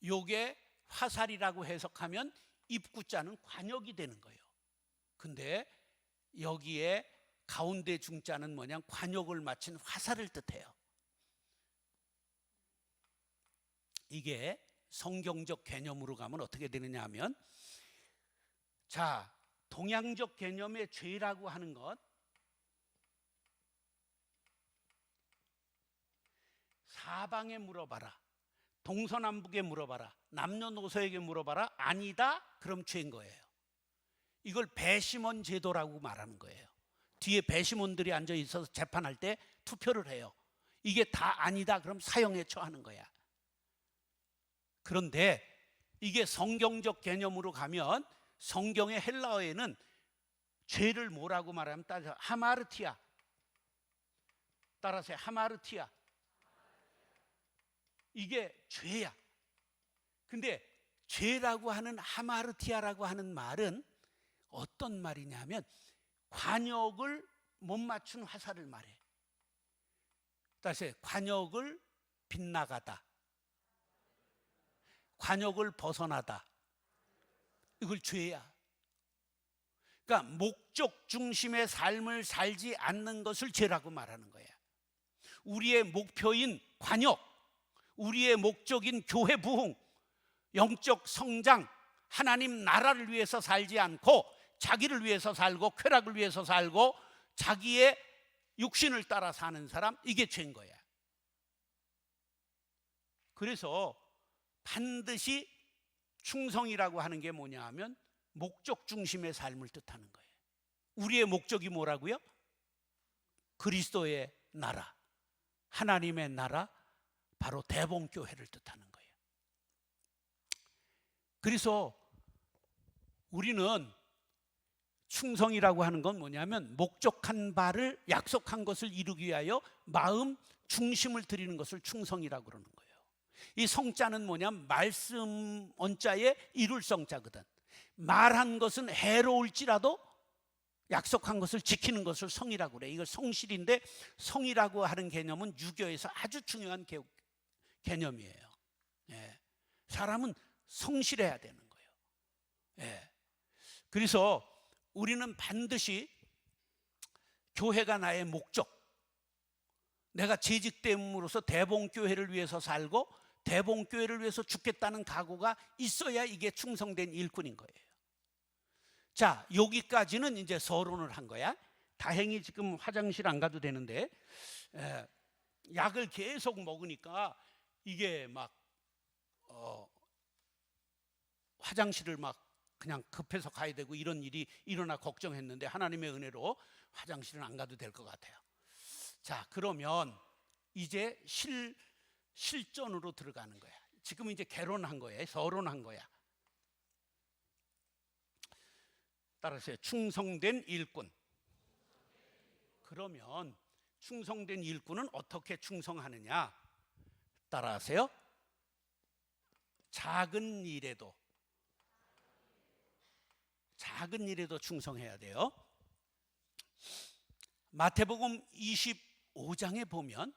요게 화살이라고 해석하면 입구자는 관역이 되는 거예요. 근데 여기에 가운데 중자는 뭐냐? 관역을 맞춘 화살을 뜻해요. 이게 성경적 개념으로 가면 어떻게 되느냐 하면, 자, 동양적 개념의 죄라고 하는 것, 사방에 물어봐라, 동서남북에 물어봐라, 남녀노소에게 물어봐라, 아니다 그럼 죄인 거예요. 이걸 배심원 제도라고 말하는 거예요. 뒤에 배심원들이 앉아 있어서 재판할 때 투표를 해요. 이게 다 아니다 그럼 사형에 처하는 거야. 그런데 이게 성경적 개념으로 가면, 성경의 헬라어에는 죄를 뭐라고 말하면, 따라서 하마르티아, 따라서 하마르티아, 이게 죄야. 근데 죄라고 하는 하마르티아라고 하는 말은 어떤 말이냐면, 관역을 못 맞춘 화살을 말해. 다시, 관역을 빗나가다, 관역을 벗어나다, 이걸 죄야. 그러니까 목적 중심의 삶을 살지 않는 것을 죄라고 말하는 거야. 우리의 목표인 관역, 우리의 목적인 교회 부흥, 영적 성장, 하나님 나라를 위해서 살지 않고 자기를 위해서 살고 쾌락을 위해서 살고 자기의 육신을 따라 사는 사람, 이게 죄인 거야. 그래서 반드시 충성이라고 하는 게 뭐냐 하면 목적 중심의 삶을 뜻하는 거예요. 우리의 목적이 뭐라고요? 그리스도의 나라, 하나님의 나라, 바로 대봉교회를 뜻하는 거예요. 그래서 우리는 충성이라고 하는 건 뭐냐면, 목적한 바를, 약속한 것을 이루기 위하여 마음 중심을 드리는 것을 충성이라고 그러는 거예요. 이 성자는 뭐냐면 말씀 언자의 이룰 성자거든. 말한 것은 해로울지라도 약속한 것을 지키는 것을 성이라고 그래. 이걸 성실인데, 성이라고 하는 개념은 유교에서 아주 중요한 개념이에요. 예. 사람은 성실해야 되는 거예요. 예. 그래서 우리는 반드시 교회가 나의 목적, 내가 재직됨으로써 대봉교회를 위해서 살고 대봉교회를 위해서 죽겠다는 각오가 있어야 이게 충성된 일꾼인 거예요. 자, 여기까지는 이제 서론을 한 거야. 다행히 지금 화장실 안 가도 되는데, 약을 계속 먹으니까 이게 막 화장실을 막 그냥 급해서 가야 되고 이런 일이 일어나 걱정했는데, 하나님의 은혜로 화장실은 안 가도 될 것 같아요. 자, 그러면 이제 실전으로 들어가는 거야. 지금 이제 개론한 거예요. 서론한 거야. 따라서 충성된 일꾼. 그러면 충성된 일꾼은 어떻게 충성하느냐? 따라하세요. 작은 일에도 충성해야 돼요. 마태복음 25장에 보면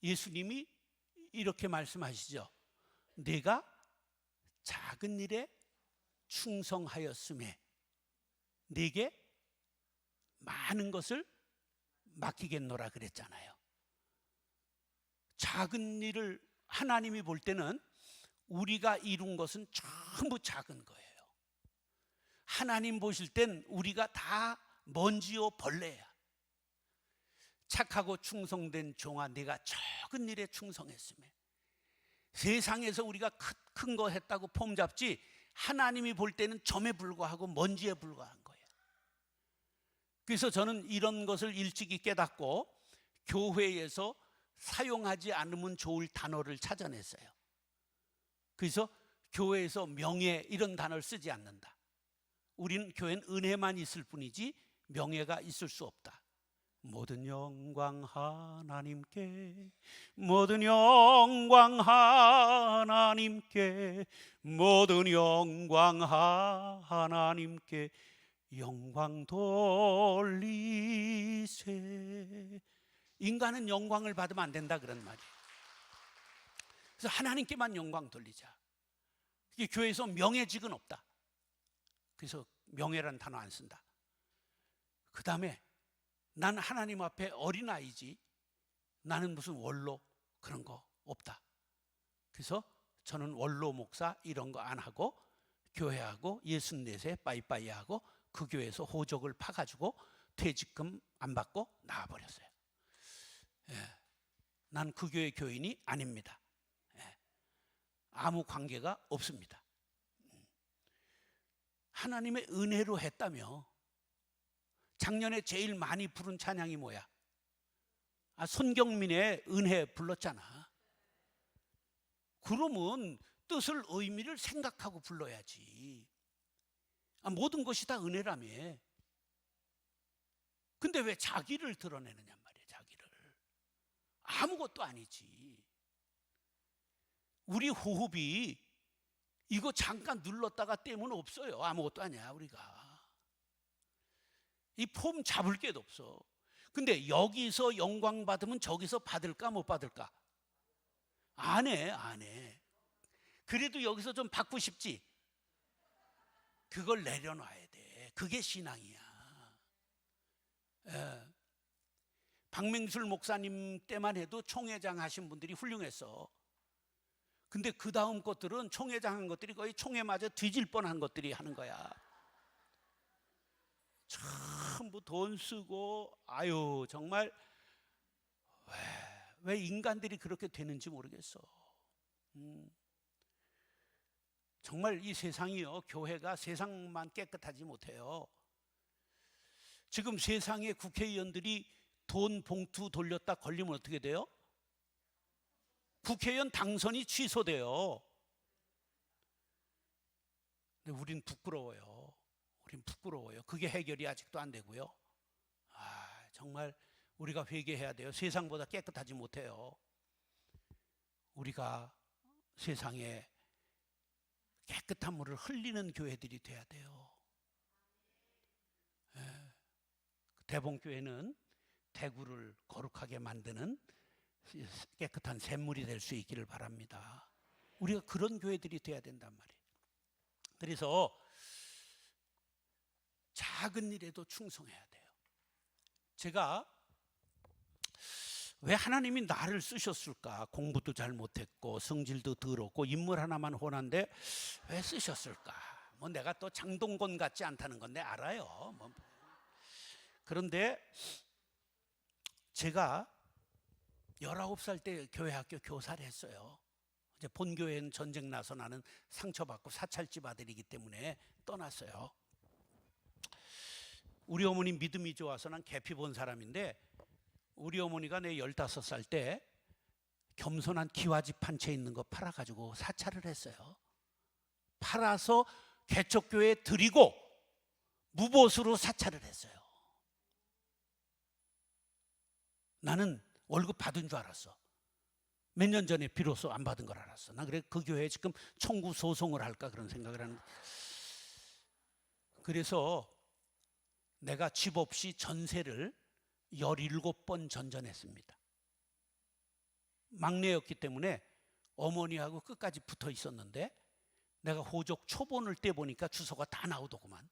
예수님이 이렇게 말씀하시죠. 내가 작은 일에 충성하였음에 네게 많은 것을 맡기겠노라 그랬잖아요. 작은 일을 하나님이 볼 때는 우리가 이룬 것은 전부 작은 거예요. 하나님 보실 땐 우리가 다 먼지요 벌레야. 착하고 충성된 종아, 네가 적은 일에 충성했으며. 세상에서 우리가 큰 거 했다고 폼 잡지, 하나님이 볼 때는 점에 불과하고 먼지에 불과한 거예요. 그래서 저는 이런 것을 일찍이 깨닫고 교회에서 사용하지 않으면 좋을 단어를 찾아냈어요. 그래서 교회에서 명예 이런 단어를 쓰지 않는다. 우리는 교회는 은혜만 있을 뿐이지 명예가 있을 수 없다. 모든 영광 하나님께, 모든 영광 하나님께, 모든 영광 하나님께 영광 돌리세. 인간은 영광을 받으면 안 된다 그런 말이에요. 그래서 하나님께만 영광 돌리자. 이게 교회에서 명예직은 없다. 그래서 명예란 단어 안 쓴다. 그 다음에 난 하나님 앞에 어린아이지 나는 무슨 원로 그런 거 없다. 그래서 저는 원로 목사 이런 거 안 하고 교회하고 64세 빠이빠이하고 그 교회에서 호적을 파가지고 퇴직금 안 받고 나와버렸어요. 난 그 교회 교인이 아닙니다. 아무 관계가 없습니다. 하나님의 은혜로 했다며. 작년에 제일 많이 부른 찬양이 뭐야? 손경민의 은혜 불렀잖아. 그러면 뜻을 의미를 생각하고 불러야지. 모든 것이 다 은혜라며. 근데 왜 자기를 드러내느냐 말이야. 자기를. 아무것도 아니지. 우리 호흡이 이거 잠깐 눌렀다가 떼면 없어요. 아무것도 아니야 우리가. 이 폼 잡을 게도 없어. 근데 여기서 영광 받으면 저기서 받을까 못 받을까? 안 해. 그래도 여기서 좀 받고 싶지. 그걸 내려놔야 돼. 그게 신앙이야. 박명술 목사님 때만 해도 총회장 하신 분들이 훌륭했어. 근데 그 다음 것들은 총회장 한 것들이 거의 총회 맞아 뒤질 뻔한 것들이 하는 거야. 전부 돈 쓰고 아유 정말 왜 인간들이 그렇게 되는지 모르겠어. 정말 이 세상이요, 교회가 세상만 깨끗하지 못해요. 지금 세상의 국회의원들이 돈 봉투 돌렸다 걸리면 어떻게 돼요? 국회의원 당선이 취소돼요. 근데 우린 부끄러워요. 그게 해결이 아직도 안 되고요. 정말 우리가 회개해야 돼요. 세상보다 깨끗하지 못해요. 우리가 세상에 깨끗한 물을 흘리는 교회들이 돼야 돼요. 대봉교회는 대구를 거룩하게 만드는 깨끗한 샘물이 될 수 있기를 바랍니다. 우리가 그런 교회들이 돼야 된단 말이에요. 그래서 작은 일에도 충성해야 돼요. 제가 왜 하나님이 나를 쓰셨을까? 공부도 잘 못했고 성질도 더럽고 인물 하나만 혼한데 왜 쓰셨을까? 내가 또 장동건 같지 않다는 건 내 알아요. 그런데 제가 19살 때 교회 학교 교사를 했어요. 이제 본교회는 전쟁 나서 나는 상처받고 사찰집 아들이기 때문에 떠났어요. 우리 어머니 믿음이 좋아서 난 계피 본 사람인데 우리 어머니가 내 15살 때 겸손한 기와집 한 채 있는 거 팔아가지고 사찰을 했어요. 팔아서 개척교회에 드리고 무보수로 사찰을 했어요. 나는 월급 받은 줄 알았어. 몇 년 전에 비로소 안 받은 걸 알았어. 난 그래 그 교회에 지금 청구 소송을 할까 그런 생각을 하는데, 그래서 내가 집 없이 전세를 17번 전전했습니다. 막내였기 때문에 어머니하고 끝까지 붙어 있었는데 내가 호적 초본을 떼보니까 주소가 다 나오더구만.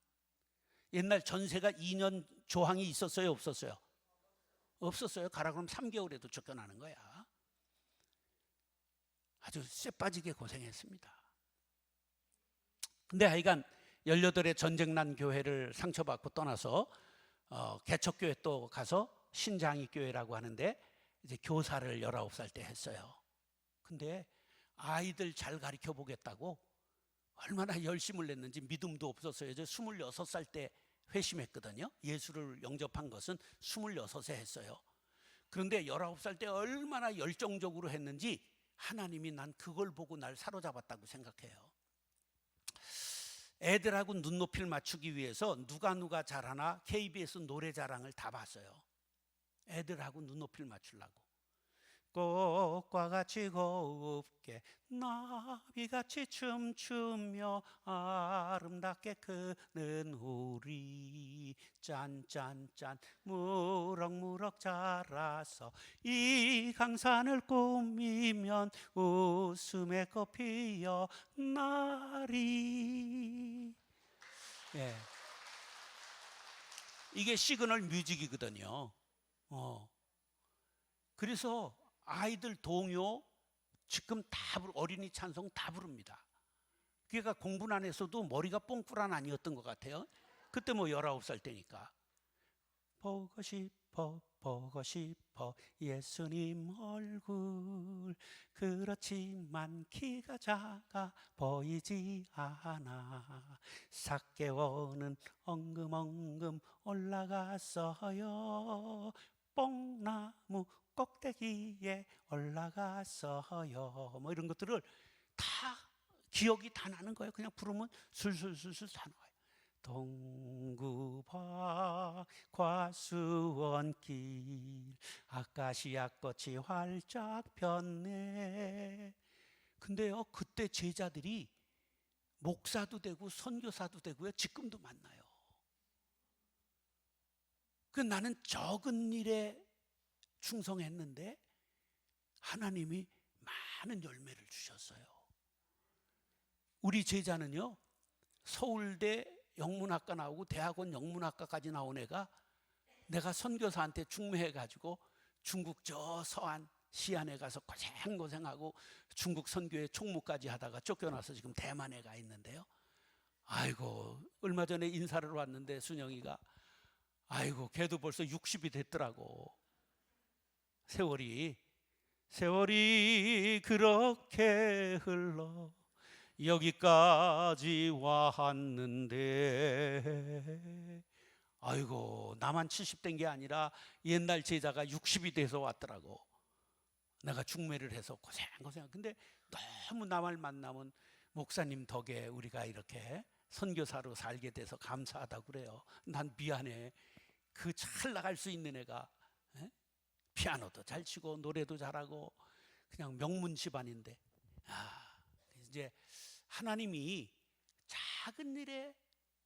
옛날 전세가 2년 조항이 있었어요, 없었어요? 없었어요. 가라 그러면 3개월에도 쫓겨나는 거야. 아주 쇠 빠지게 고생했습니다. 근데 하여간 18에 전쟁 난 교회를 상처받고 떠나서 개척교회 또 가서 신장이교회라고 하는데 이제 교사를 19살 때 했어요. 근데 아이들 잘 가르쳐 보겠다고 얼마나 열심을 냈는지 믿음도 없었어요. 저 26살 때 회심했거든요. 예수를 영접한 것은 26에 했어요. 그런데 19살 때 얼마나 열정적으로 했는지 하나님이 난 그걸 보고 날 사로잡았다고 생각해요. 애들하고 눈높이를 맞추기 위해서 누가 잘하나 KBS 노래자랑을 다 봤어요. 애들하고 눈높이를 맞추려고. 꽃과 같이 곱게 나비같이 춤추며 아름답게 크는 우리 짠짠짠 무럭무럭 자라서 이 강산을 꾸미면 웃음의 꽃 피어나리. 예. 이게 시그널 뮤직이거든요. 그래서 아이들 동요 지금 다 어린이 찬송 다 부릅니다. 그러니까 공부 안 했어도 머리가 뽕꾸란 아니었던 것 같아요. 그때 뭐 19살 때니까. 보고 싶어 보고 싶어 예수님 얼굴, 그렇지만 키가 작아 보이지 않아. 삭개오는 엉금엉금 올라갔어요. 뽕나무 꼭대기에 올라갔어요. 뭐 이런 것들을 다 기억이 다 나는 거예요. 그냥 부르면 술술술술 다 나와요. 동구밭 과수원길 아카시아 꽃이 활짝 폈네. 근데요, 그때 제자들이 목사도 되고 선교사도 되고요, 지금도 만나요. 그 나는 적은 일에 충성했는데 하나님이 많은 열매를 주셨어요. 우리 제자는요, 서울대 영문학과 나오고 대학원 영문학과까지 나온 애가 내가 선교사한테 중매해가지고 중국 저 서안 시안에 가서 고생고생하고 중국 선교회 총무까지 하다가 쫓겨나서 지금 대만에 가 있는데요. 아이고, 얼마 전에 인사를 왔는데 순영이가 아이고, 걔도 벌써 60이 됐더라고. 세월이 그렇게 흘러 여기까지 왔는데, 아이고, 나만 70된 게 아니라 옛날 제자가 60이 돼서 왔더라고. 내가 중매를 해서 고생. 근데 너무 나만 만나면 목사님 덕에 우리가 이렇게 선교사로 살게 돼서 감사하다고 그래요. 난 미안해. 그 잘 나갈 수 있는 애가 피아노도 잘 치고 노래도 잘하고 그냥 명문 집안인데, 이제 하나님이 작은 일에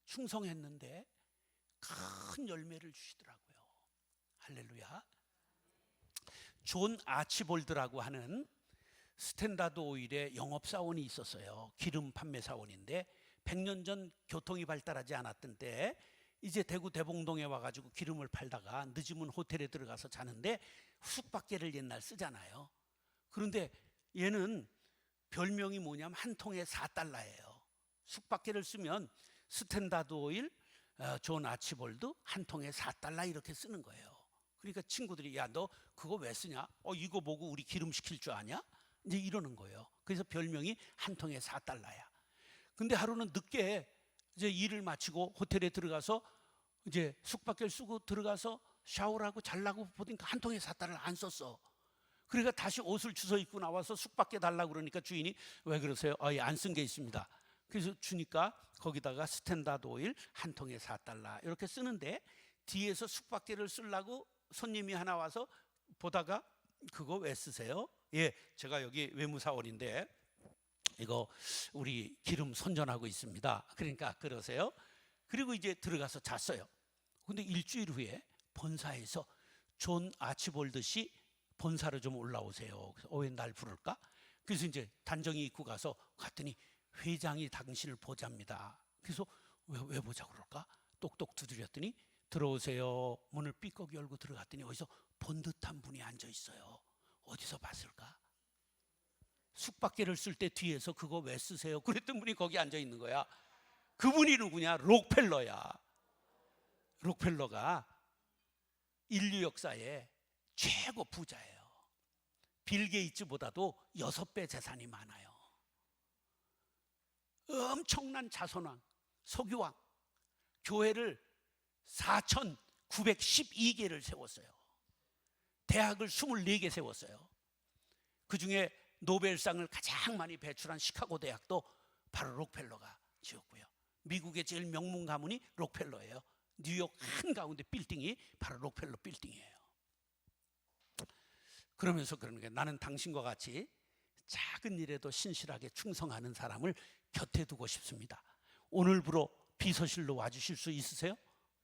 충성했는데 큰 열매를 주시더라고요. 할렐루야. 존 아치볼드라고 하는 스탠다드 오일의 영업사원이 있었어요. 기름 판매사원인데 100년 전 교통이 발달하지 않았던 때 이제 대구 대봉동에 와가지고 기름을 팔다가 늦으면 호텔에 들어가서 자는데 숙박계를 옛날 쓰잖아요. 그런데 얘는 별명이 뭐냐면 한 통에 4달러예요. 숙박계를 쓰면 스탠다드 오일, 존 아치볼드 한 통에 4달러 이렇게 쓰는 거예요. 그러니까 친구들이 야, 너 그거 왜 쓰냐? 이거 보고 우리 기름 시킬 줄 아냐? 이제 이러는 거예요. 그래서 별명이 한 통에 4달러야. 근데 하루는 늦게 이제 일을 마치고 호텔에 들어가서 이제 숙박계를 쓰고 들어가서 샤워를 하고 잘라고 보니까 한 통에 4달러를 안 썼어. 그러니까 다시 옷을 주워 입고 나와서 숙박계 달라고 그러니까 주인이 왜 그러세요? 안 쓴 게 있습니다. 그래서 주니까 거기다가 스탠다드 오일 한 통에 4달러 이렇게 쓰는데 뒤에서 숙박계를 쓰려고 손님이 하나 와서 보다가 그거 왜 쓰세요? 예, 제가 여기 외무사원인데 이거 우리 기름 선전하고 있습니다. 그러니까 그러세요. 그리고 이제 들어가서 잤어요. 근데 일주일 후에 본사에서 존 아치볼드 씨 본사로 좀 올라오세요. 그래서 왜 날 부를까? 그래서 이제 단정히 입고 가서 갔더니 회장이 당신을 보자입니다. 그래서 왜 보자 그럴까? 똑똑 두드렸더니 들어오세요. 문을 삐걱 열고 들어갔더니 어디서 본 듯한 분이 앉아 있어요. 어디서 봤을까? 숙박계를 쓸 때 뒤에서 그거 왜 쓰세요? 그랬던 분이 거기 앉아 있는 거야. 그분이 누구냐? 록펠러야. 록펠러가 인류 역사에 최고 부자예요. 빌 게이츠보다도 6배 재산이 많아요. 엄청난 자손왕, 석유왕, 교회를 4,912개를 세웠어요. 대학을 24개 세웠어요. 그 중에 노벨상을 가장 많이 배출한 시카고 대학도 바로 록펠러가 지었고요. 미국의 제일 명문 가문이 록펠러예요. 뉴욕 한가운데 빌딩이 바로 록펠러 빌딩이에요. 그러면서 그러는 게 나는 당신과 같이 작은 일에도 신실하게 충성하는 사람을 곁에 두고 싶습니다. 오늘부로 비서실로 와주실 수 있으세요?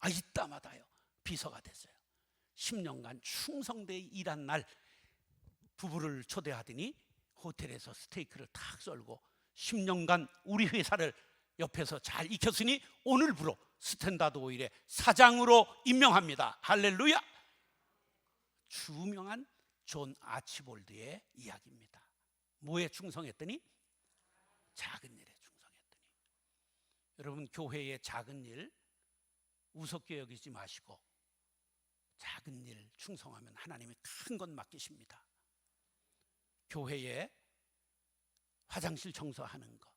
이따마다요. 비서가 됐어요. 10년간 충성되이 일한 날 부부를 초대하더니 호텔에서 스테이크를 탁 썰고 10년간 우리 회사를 옆에서 잘 익혔으니 오늘부로 스탠다드 오일의 사장으로 임명합니다. 할렐루야. 유명한 존 아치볼드의 이야기입니다. 뭐에 충성했더니? 작은 일에 충성했더니. 여러분, 교회의 작은 일 우습게 여기지 마시고 작은 일 충성하면 하나님이 큰 건 맡기십니다. 교회에 화장실 청소하는 거,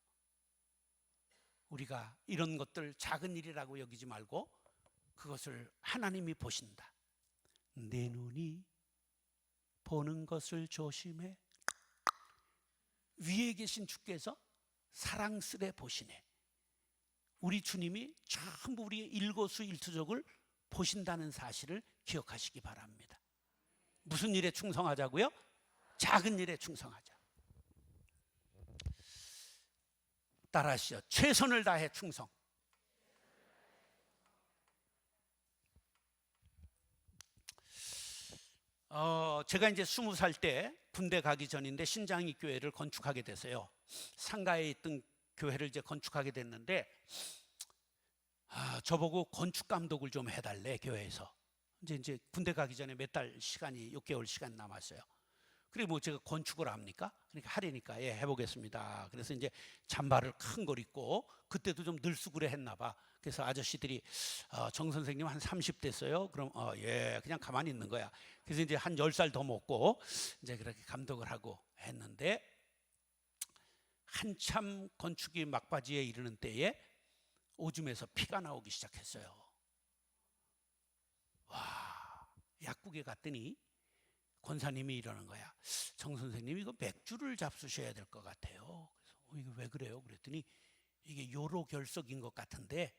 우리가 이런 것들 작은 일이라고 여기지 말고 그것을 하나님이 보신다. 내 눈이 보는 것을 조심해. 위에 계신 주께서 사랑스레 보시네. 우리 주님이 전부 우리의 일거수일투족을 보신다는 사실을 기억하시기 바랍니다. 무슨 일에 충성하자고요? 작은 일에 충성하자. 따라하시죠. 최선을 다해 충성. 제가 이제 20살 때 군대 가기 전인데 신장이 교회를 건축하게 됐어요. 상가에 있던 교회를 이제 건축하게 됐는데 저보고 건축 감독을 좀 해달래, 교회에서. 이제 군대 가기 전에 몇 달 시간이 6개월 시간 남았어요. 그리고 뭐 제가 건축을 합니까? 그러니까 하려니까 예, 해보겠습니다. 그래서 이제 잠바를 큰 걸 입고, 그때도 좀 늘수그레 했나 봐. 그래서 아저씨들이 정 선생님 한 30대였어요. 그럼 예, 그냥 가만히 있는 거야. 그래서 이제 한 10살 더 먹고 이제 그렇게 감독을 하고 했는데, 한참 건축이 막바지에 이르는 때에 오줌에서 피가 나오기 시작했어요. 와, 약국에 갔더니 권사님이 이러는 거야. 정 선생님, 이거 맥주를 잡수셔야 될 것 같아요. 그래서 이거 왜 그래요? 그랬더니 이게 요로 결석인 것 같은데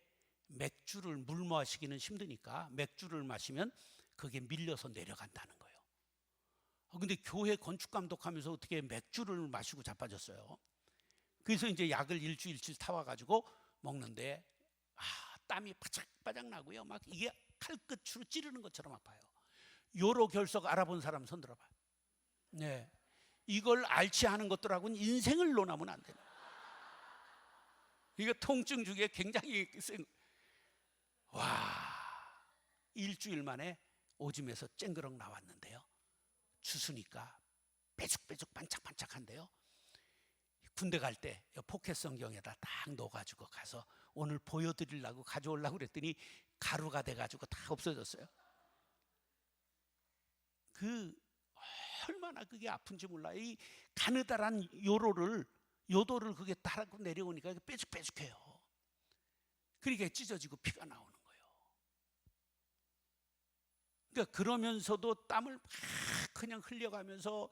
맥주를 물 마시기는 힘드니까 맥주를 마시면 그게 밀려서 내려간다는 거예요. 근데 교회 건축 감독하면서 어떻게 맥주를 마시고 자빠졌어요? 그래서 이제 약을 일주일치 타와가지고 먹는데 땀이 바짝바짝 나고요. 막 이게 칼끝으로 찌르는 것처럼 아파요. 요로 결석 알아본 사람 손 들어봐요. 네, 이걸 앓지 않은 것들하고는 인생을 논하면 안 돼요. 이거 통증 중에 굉장히 일주일 만에 오줌에서 쨍그렁 나왔는데요. 주스니까 빼죽빼죽 반짝반짝한데요. 군대 갈 때 포켓 성경에다 딱 넣어가지고 가서 오늘 보여드리려고 가져오려고 그랬더니 가루가 돼가지고 다 없어졌어요. 얼마나 그게 아픈지 몰라요. 이 가느다란 요도를 그게 따라고 내려오니까 빼죽빼죽해요. 그러니까 찢어지고 피가 나오는 거예요. 그러니까 그러면서도 땀을 막 그냥 흘려가면서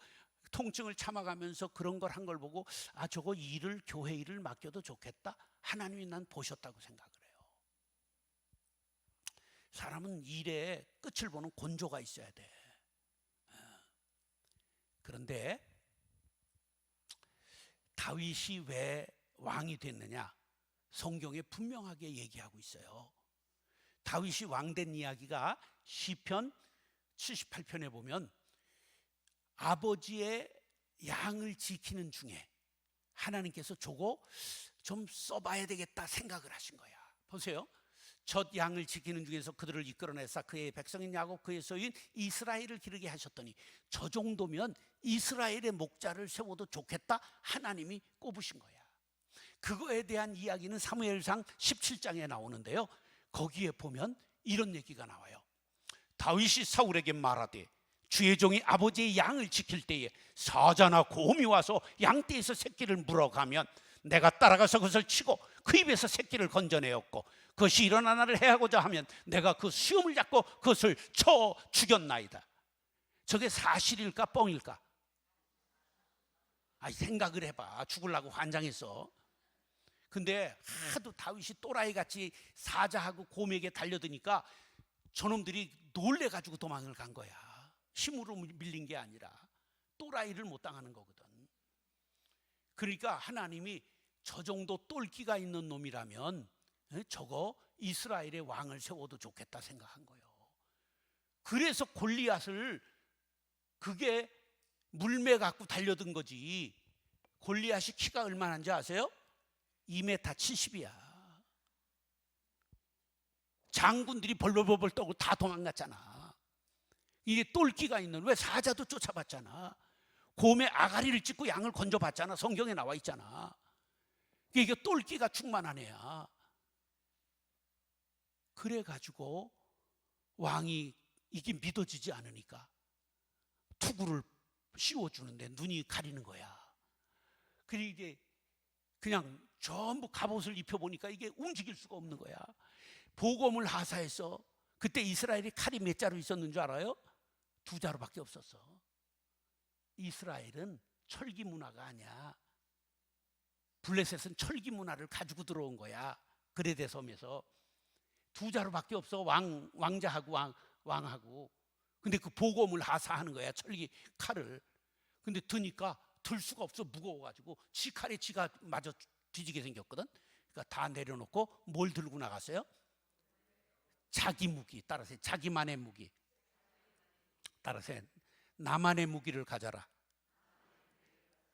통증을 참아가면서 그런 걸 한 걸 보고 저거 교회 일을 맡겨도 좋겠다. 하나님이 난 보셨다고 생각을 해요. 사람은 일의 끝을 보는 곤조가 있어야 돼. 그런데 다윗이 왜 왕이 됐느냐? 성경에 분명하게 얘기하고 있어요. 다윗이 왕된 이야기가 시편 78편에 보면 아버지의 양을 지키는 중에 하나님께서 저거 좀 써봐야 되겠다 생각을 하신 거야. 보세요. 첫 양을 지키는 중에서 그들을 이끌어내사 그의 백성인 야곱 그의 소유인 이스라엘을 기르게 하셨더니 저 정도면 이스라엘의 목자를 세워도 좋겠다 하나님이 꼽으신 거야. 그거에 대한 이야기는 사무엘상 17장에 나오는데요. 거기에 보면 이런 얘기가 나와요. 다윗이 사울에게 말하되 주의 종이 아버지의 양을 지킬 때에 사자나 곰이 와서 양떼에서 새끼를 물어가면 내가 따라가서 그것을 치고 그 입에서 새끼를 건져내었고 그것이 일어나 나를 해하고자 하면 내가 그 수염을 잡고 그것을 쳐 죽였나이다. 저게 사실일까 뻥일까? 생각을 해봐. 죽으려고 환장했어. 근데 하도 다윗이 또라이같이 사자하고 곰에게 달려드니까 저놈들이 놀래가지고 도망을 간 거야. 힘으로 밀린 게 아니라 또라이를 못 당하는 거거든. 그러니까 하나님이 저 정도 똘끼가 있는 놈이라면 저거 이스라엘의 왕을 세워도 좋겠다 생각한 거예요. 그래서 골리앗을 그게 물매 갖고 달려든 거지. 골리앗이 키가 얼마나인지 아세요? 2m 70이야. 장군들이 벌벌벌벌 떨고 다 도망갔잖아. 이게 똘끼가 있는, 왜 사자도 쫓아봤잖아. 곰의 아가리를 찢고 양을 건져봤잖아. 성경에 나와 있잖아. 이게 똘끼가 충만한 애야. 그래가지고 왕이 이게 믿어지지 않으니까 투구를 씌워주는데 눈이 가리는 거야. 그리고 이게 그냥 전부 갑옷을 입혀보니까 이게 움직일 수가 없는 거야. 보검을 하사해서 그때 이스라엘이 칼이 몇 자루 있었는 줄 알아요? 2자루밖에 없었어. 이스라엘은 철기 문화가 아니야. 블레셋은 철기 문화를 가지고 들어온 거야. 그레데 섬에서 2자루밖에 없어. 왕자하고 왕하고. 근데 그 보검을 하사하는 거야. 철기 칼을. 근데 드니까 들 수가 없어. 무거워가지고 지 칼에 지가 마저 뒤지게 생겼거든. 그러니까 다 내려놓고 뭘 들고 나갔어요? 자기 무기. 따라서 자기만의 무기. 따라서 나만의 무기를 가져라.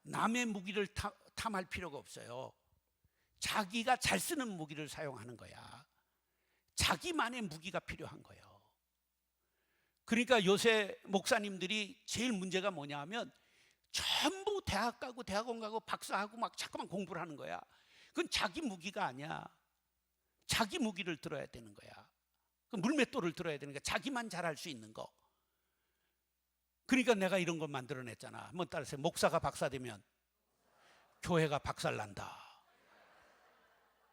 남의 무기를 탐할 필요가 없어요. 자기가 잘 쓰는 무기를 사용하는 거야. 자기만의 무기가 필요한 거예요. 그러니까 요새 목사님들이 제일 문제가 뭐냐 하면 전부 대학 가고 대학원 가고 박사하고 막 자꾸만 공부를 하는 거야. 그건 자기 무기가 아니야. 자기 무기를 들어야 되는 거야. 그 물맷돌을 들어야 되는 거야. 자기만 잘할 수 있는 거. 그러니까 내가 이런 걸 만들어냈잖아. 한번 따라서 목사가 박사 되면 교회가 박살난다.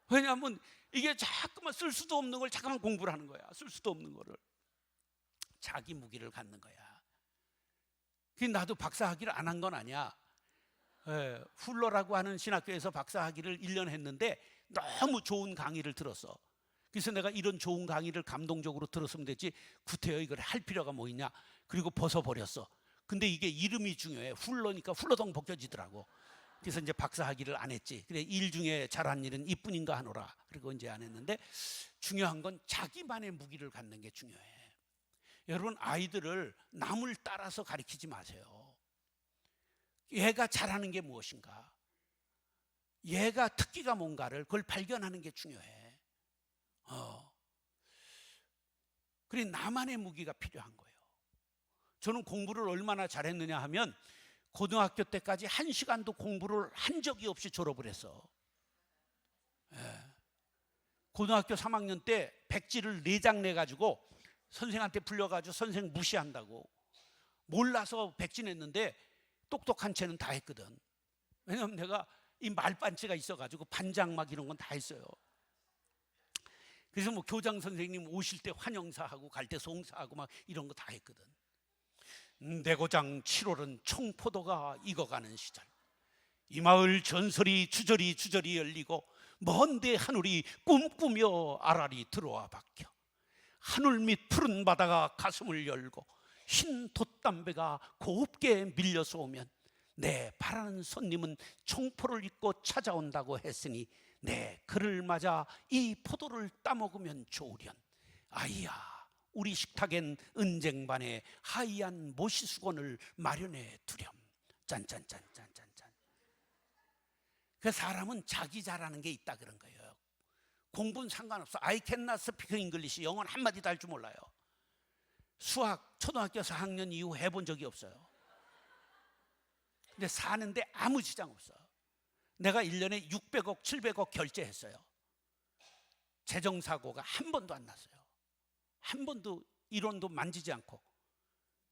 왜냐하면 이게 자꾸만 쓸 수도 없는 걸 자꾸만 공부를 하는 거야. 쓸 수도 없는 거를. 자기 무기를 갖는 거야. 나도 박사 학위를 안 한 건 아니야. 훌러라고 하는 신학교에서 박사 학위를 1년 했는데 너무 좋은 강의를 들었어. 그래서 내가 이런 좋은 강의를 감동적으로 들었으면 됐지 구태여 이걸 할 필요가 뭐 있냐. 그리고 벗어버렸어. 근데 이게 이름이 중요해. 훌러니까 훌러덩 벗겨지더라고. 그래서 이제 박사 학위를 안 했지. 그래, 일 중에 잘한 일은 이뿐인가 하노라. 그리고 이제 안 했는데 중요한 건 자기만의 무기를 갖는 게 중요해. 여러분, 아이들을 남을 따라서 가르치지 마세요. 얘가 잘하는 게 무엇인가, 얘가 특기가 뭔가를 그걸 발견하는 게 중요해. 그래, 나만의 무기가 필요한 거예요. 저는 공부를 얼마나 잘했느냐 하면 고등학교 때까지 1시간도 공부를 한 적이 없이 졸업을 했어. 고등학교 3학년 때 백지를 4장 내가지고 선생한테 불려가지고 선생 무시한다고 몰라서 백지 냈는데 똑똑한 채는 다 했거든. 왜냐면 내가 이 말반지가 있어가지고 반장 막 이런 건 다 했어요. 그래서 뭐 교장 선생님 오실 때 환영사하고 갈 때 송사하고 막 이런 거 다 했거든. 내고장 7월은 청포도가 익어가는 시절, 이 마을 전설이 주저리 열리고 먼데 하늘이 꿈꾸며 아라리 들어와 박혀 하늘 밑 푸른 바다가 가슴을 열고 흰 돛담배가 곱게 밀려서 오면 내 바라는 손님은 청포를 입고 찾아온다고 했으니 내 그를 맞아 이 포도를 따먹으면 좋으련. 아이야, 우리 식탁엔 은쟁반에 하얀 모시수건을 마련해 두렴. 짠짠짠짠짠짠. 그 사람은 자기 잘하는 게 있다 그런 거예요. 공부는 상관없어. I cannot speak English. 영어는 한마디도 할 줄 몰라요. 수학 초등학교 4학년 이후 해본 적이 없어요. 근데 사는데 아무 지장 없어. 내가 1년에 600억 700억 결제했어요. 재정사고가 한 번도 안 났어요. 한 번도 1원도 만지지 않고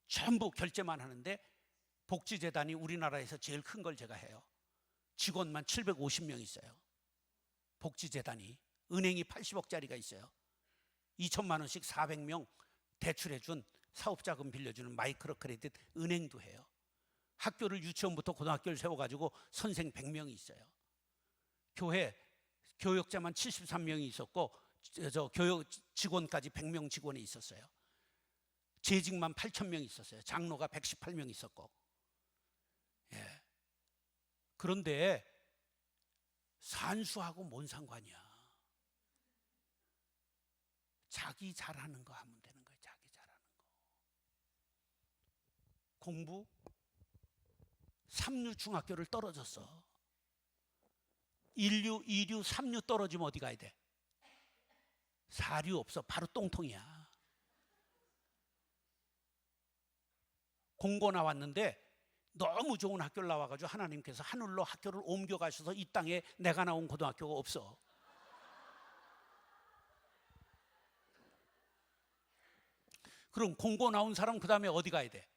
전부 결제만 하는데 복지재단이 우리나라에서 제일 큰 걸 제가 해요. 직원만 750명 있어요. 복지재단이. 은행이 80억짜리가 있어요. 2천만 원씩 400명 대출해준, 사업자금 빌려주는 마이크로 크레딧 은행도 해요. 학교를 유치원부터 고등학교를 세워가지고 선생 100명이 있어요. 교회 교역자만 73명이 있었고 저 교육 직원까지 100명 직원이 있었어요. 재직만 8,000명 있었어요. 장로가 118명 있었고. 그런데 산수하고 뭔 상관이야. 자기 잘하는 거 하면 되는 거예요. 자기 잘하는 거. 공부 3류 중학교를 떨어졌어. 1류, 2류, 3류 떨어지면 어디 가야 돼? 4류 없어. 바로 똥통이야. 공고 나왔는데 너무 좋은 학교를 나와가지고 하나님께서 하늘로 학교를 옮겨가셔서 이 땅에 내가 나온 고등학교가 없어. 그럼 공고 나온 사람 그 다음에 어디 가야 돼?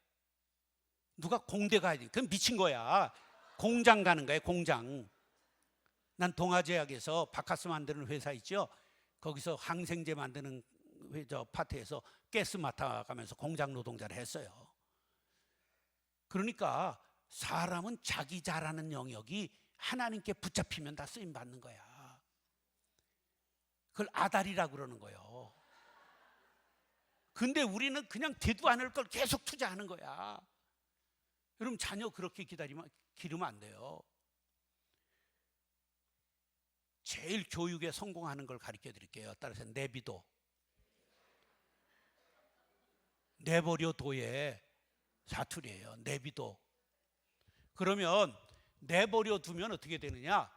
누가 공대 가야 돼? 그럼 미친 거야. 공장 가는 거야, 공장. 난 동아제약에서 바카스 만드는 회사 있죠? 거기서 항생제 만드는 파트에서 가스 맡아가면서 공장 노동자를 했어요. 그러니까 사람은 자기 잘하는 영역이 하나님께 붙잡히면 다 쓰임 받는 거야. 그걸 아달이라고 그러는 거예요. 근데 우리는 그냥 되도 않을 걸 계속 투자하는 거야. 여러분, 자녀 그렇게 기르면 안 돼요. 제일 교육에 성공하는 걸 가르쳐 드릴게요. 따라서 내비도. 내버려둬의 사투리예요. 내비도. 그러면 내버려 두면 어떻게 되느냐?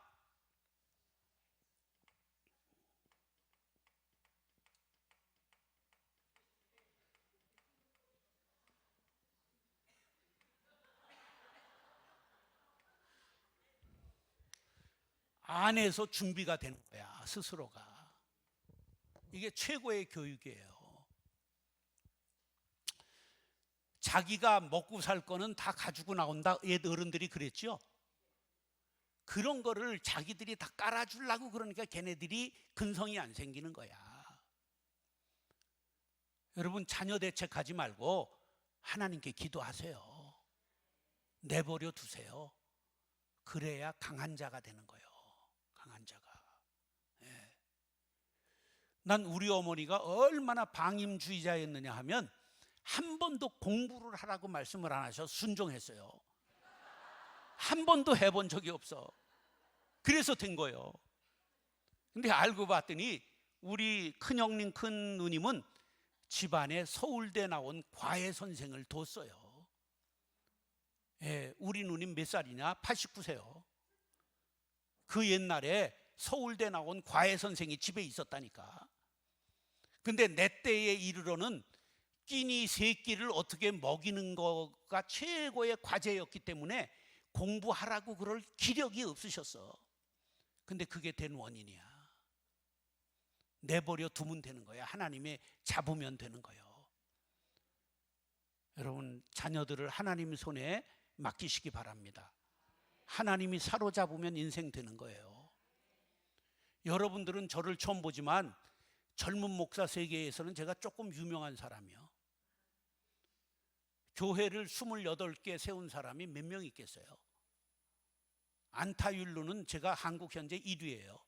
안에서 준비가 되는 거야, 스스로가. 이게 최고의 교육이에요. 자기가 먹고 살 거는 다 가지고 나온다. 옛 어른들이 그랬죠. 그런 거를 자기들이 다 깔아주려고 그러니까 걔네들이 근성이 안 생기는 거야. 여러분, 자녀 대책하지 말고 하나님께 기도하세요. 내버려 두세요. 그래야 강한 자가 되는 거예요. 강한 자가. 예. 난 우리 어머니가 얼마나 방임주의자였느냐 하면 한 번도 공부를 하라고 말씀을 안 하셔서 순종했어요. 한 번도 해본 적이 없어. 그래서 된 거예요. 근데 알고 봤더니 우리 큰형님, 큰 누님은 집안에 서울대 나온 과외 선생을 뒀어요. 예, 우리 누님 몇 살이냐? 89세요. 그 옛날에 서울대 나온 과외 선생이 집에 있었다니까. 근데 내 때에 이르러는 끼니 새끼를 어떻게 먹이는 거가 최고의 과제였기 때문에 공부하라고 그럴 기력이 없으셨어. 근데 그게 된 원인이야. 내버려 두면 되는 거야. 하나님의 잡으면 되는 거예요. 여러분, 자녀들을 하나님 손에 맡기시기 바랍니다. 하나님이 사로잡으면 인생 되는 거예요. 여러분들은 저를 처음 보지만 젊은 목사 세계에서는 제가 조금 유명한 사람이요. 교회를 28개 세운 사람이 몇 명 있겠어요? 안타율로는 제가 한국 현재 1위예요.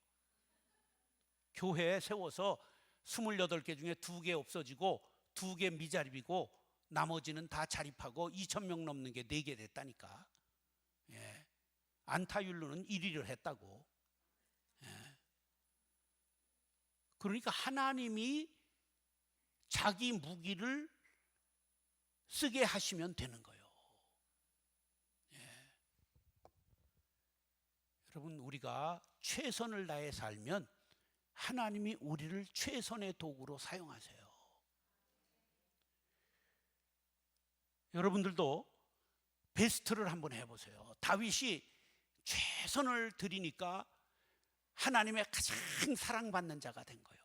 교회에 세워서 28개 중에 2개 없어지고 2개 미자립이고 나머지는 다 자립하고 2,000명 넘는 게 4개 됐다니까. 예. 안타율로는 1위를 했다고. 예. 그러니까 하나님이 자기 무기를 쓰게 하시면 되는 거예요. 예. 여러분, 우리가 최선을 다해 살면 하나님이 우리를 최선의 도구로 사용하세요. 여러분들도 베스트를 한번 해보세요. 다윗이 최선을 들이니까 하나님의 가장 사랑받는 자가 된 거예요.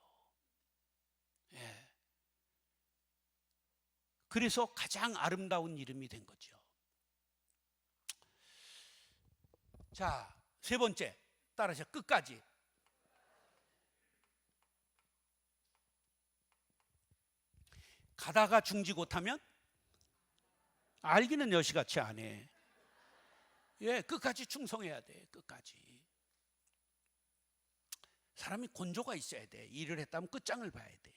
예. 그래서 가장 아름다운 이름이 된 거죠. 자, 세 번째, 따라서 끝까지. 가다가 중지못하면 알기는 여시같이 안 해. 예, 끝까지 충성해야 돼. 끝까지. 사람이 곤조가 있어야 돼. 일을 했다면 끝장을 봐야 돼.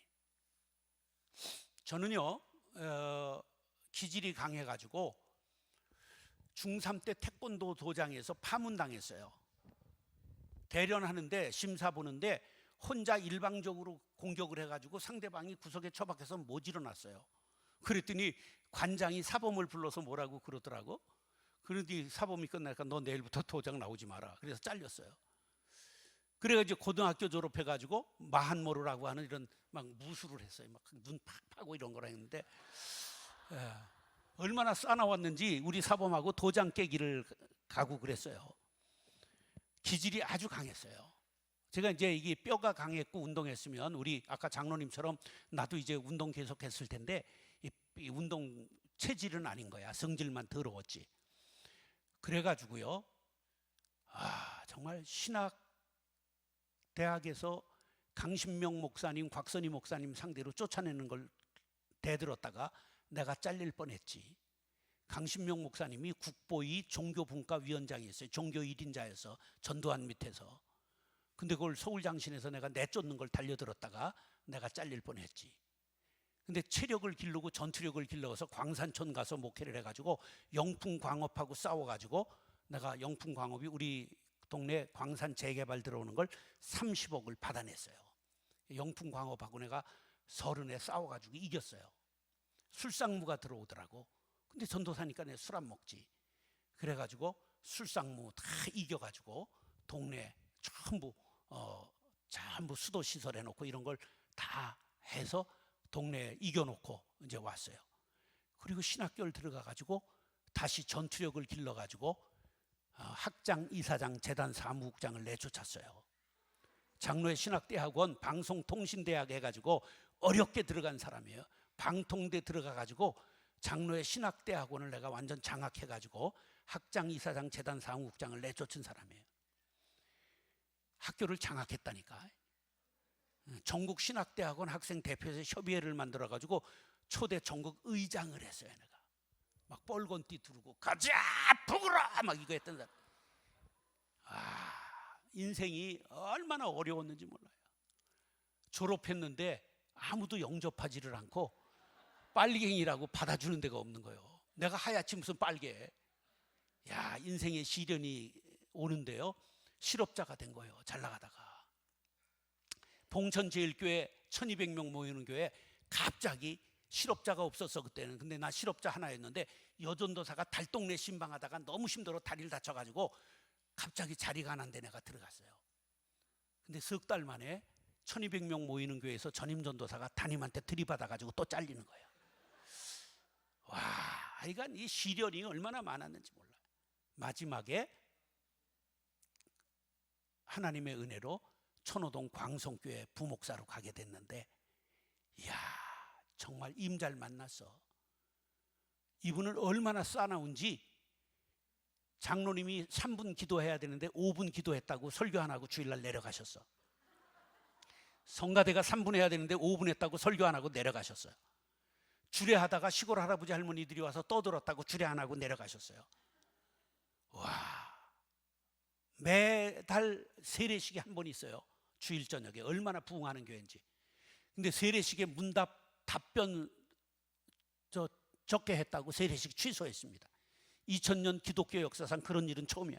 저는요, 기질이 강해가지고 중3 때 태권도 도장에서 파문당했어요. 대련하는데, 심사 보는데 혼자 일방적으로 공격을 해가지고 상대방이 구석에 처박혀서 못 일어났어요. 그랬더니 관장이 사범을 불러서 뭐라고 그러더라고. 그런데 사범이 끝나니까 너 내일부터 도장 나오지 마라. 그래서 잘렸어요. 그래가지고 고등학교 졸업해가지고 마한모르라고 하는 이런 막 무술을 했어요. 막 눈 팍 파고 이런 거라 했는데, 얼마나 싸나웠는지 우리 사범하고 도장 깨기를 가고 그랬어요. 기질이 아주 강했어요. 제가 이제 이게 뼈가 강했고 운동했으면 우리 아까 장로님처럼 나도 이제 운동 계속했을 텐데 이 운동 체질은 아닌 거야. 성질만 더러웠지. 그래가지고요. 정말 신학 대학에서 강신명 목사님, 곽선희 목사님 상대로 쫓아내는 걸 대들었다가 내가 잘릴 뻔했지. 강신명 목사님이 국보위 종교분과위원장이었어요. 종교 1인자여서 전두환 밑에서. 근데 그걸 서울장신에서 내가 내쫓는 걸 달려들었다가 내가 잘릴 뻔했지. 근데 체력을 기르고 전투력을 길러서 광산촌 가서 목회를 해가지고 영풍광업하고 싸워가지고 내가 영풍광업이 우리 동네 광산 재개발 들어오는 걸 30억을 받아냈어요. 영풍광업하고 내가 30에 싸워가지고 이겼어요. 술상무가 들어오더라고. 근데 전도사니까 내가 술 안 먹지. 그래가지고 술상무 다 이겨가지고 동네 전부 수도 시설 해놓고 이런 걸 다 해서 동네에 이겨놓고 이제 왔어요. 그리고 신학교를 들어가가지고 다시 전투력을 길러가지고 학장, 이사장, 재단 사무국장을 내쫓았어요. 장로의 신학대학원 방송통신대학 해가지고 어렵게 들어간 사람이에요. 방통대 들어가가지고 장로의 신학대학원을 내가 완전 장악해가지고 학장, 이사장, 재단 사무국장을 내쫓은 사람이에요. 학교를 장악했다니까. 전국 신학대학원 학생 대표에서 협의회를 만들어가지고 초대 전국 의장을 했어요. 내가 막 뻘건띠 두르고 가자 북으라 막 이거 했던 사람. 인생이 얼마나 어려웠는지 몰라요. 졸업했는데 아무도 영접하지를 않고 빨갱이라고 받아주는 데가 없는 거예요. 내가 하얗지 무슨 빨개. 인생의 시련이 오는데요. 실업자가 된 거예요. 잘 나가다가. 봉천제일교회 1200명 모이는 교회 갑자기 실업자가 없었어 그때는. 근데 나 실업자 하나였는데 여전도사가 달동네 신방하다가 너무 힘들어 다리를 다쳐가지고 갑자기 자리가 안 한데 내가 들어갔어요. 근데 석 달 만에 1200명 모이는 교회에서 전임전도사가 담임한테 들이받아가지고 또 잘리는 거예요. 하여간 이 시련이 얼마나 많았는지 몰라요. 마지막에 하나님의 은혜로 천호동 광성교회 부목사로 가게 됐는데 정말 임잘 만났어. 이분은 얼마나 싸나운지 장로님이 3분 기도해야 되는데 5분 기도했다고 설교 안 하고 주일날 내려가셨어. 성가대가 3분 해야 되는데 5분 했다고 설교 안 하고 내려가셨어요. 주례하다가 시골 할아버지 할머니들이 와서 떠들었다고 주례 안 하고 내려가셨어요. 매달 세례식이 한 번 있어요. 주일 저녁에. 얼마나 부흥하는 교회인지. 근데 세례식에 문답 답변 적게 했다고 세례식 취소했습니다. 2000년 기독교 역사상 그런 일은 처음이야.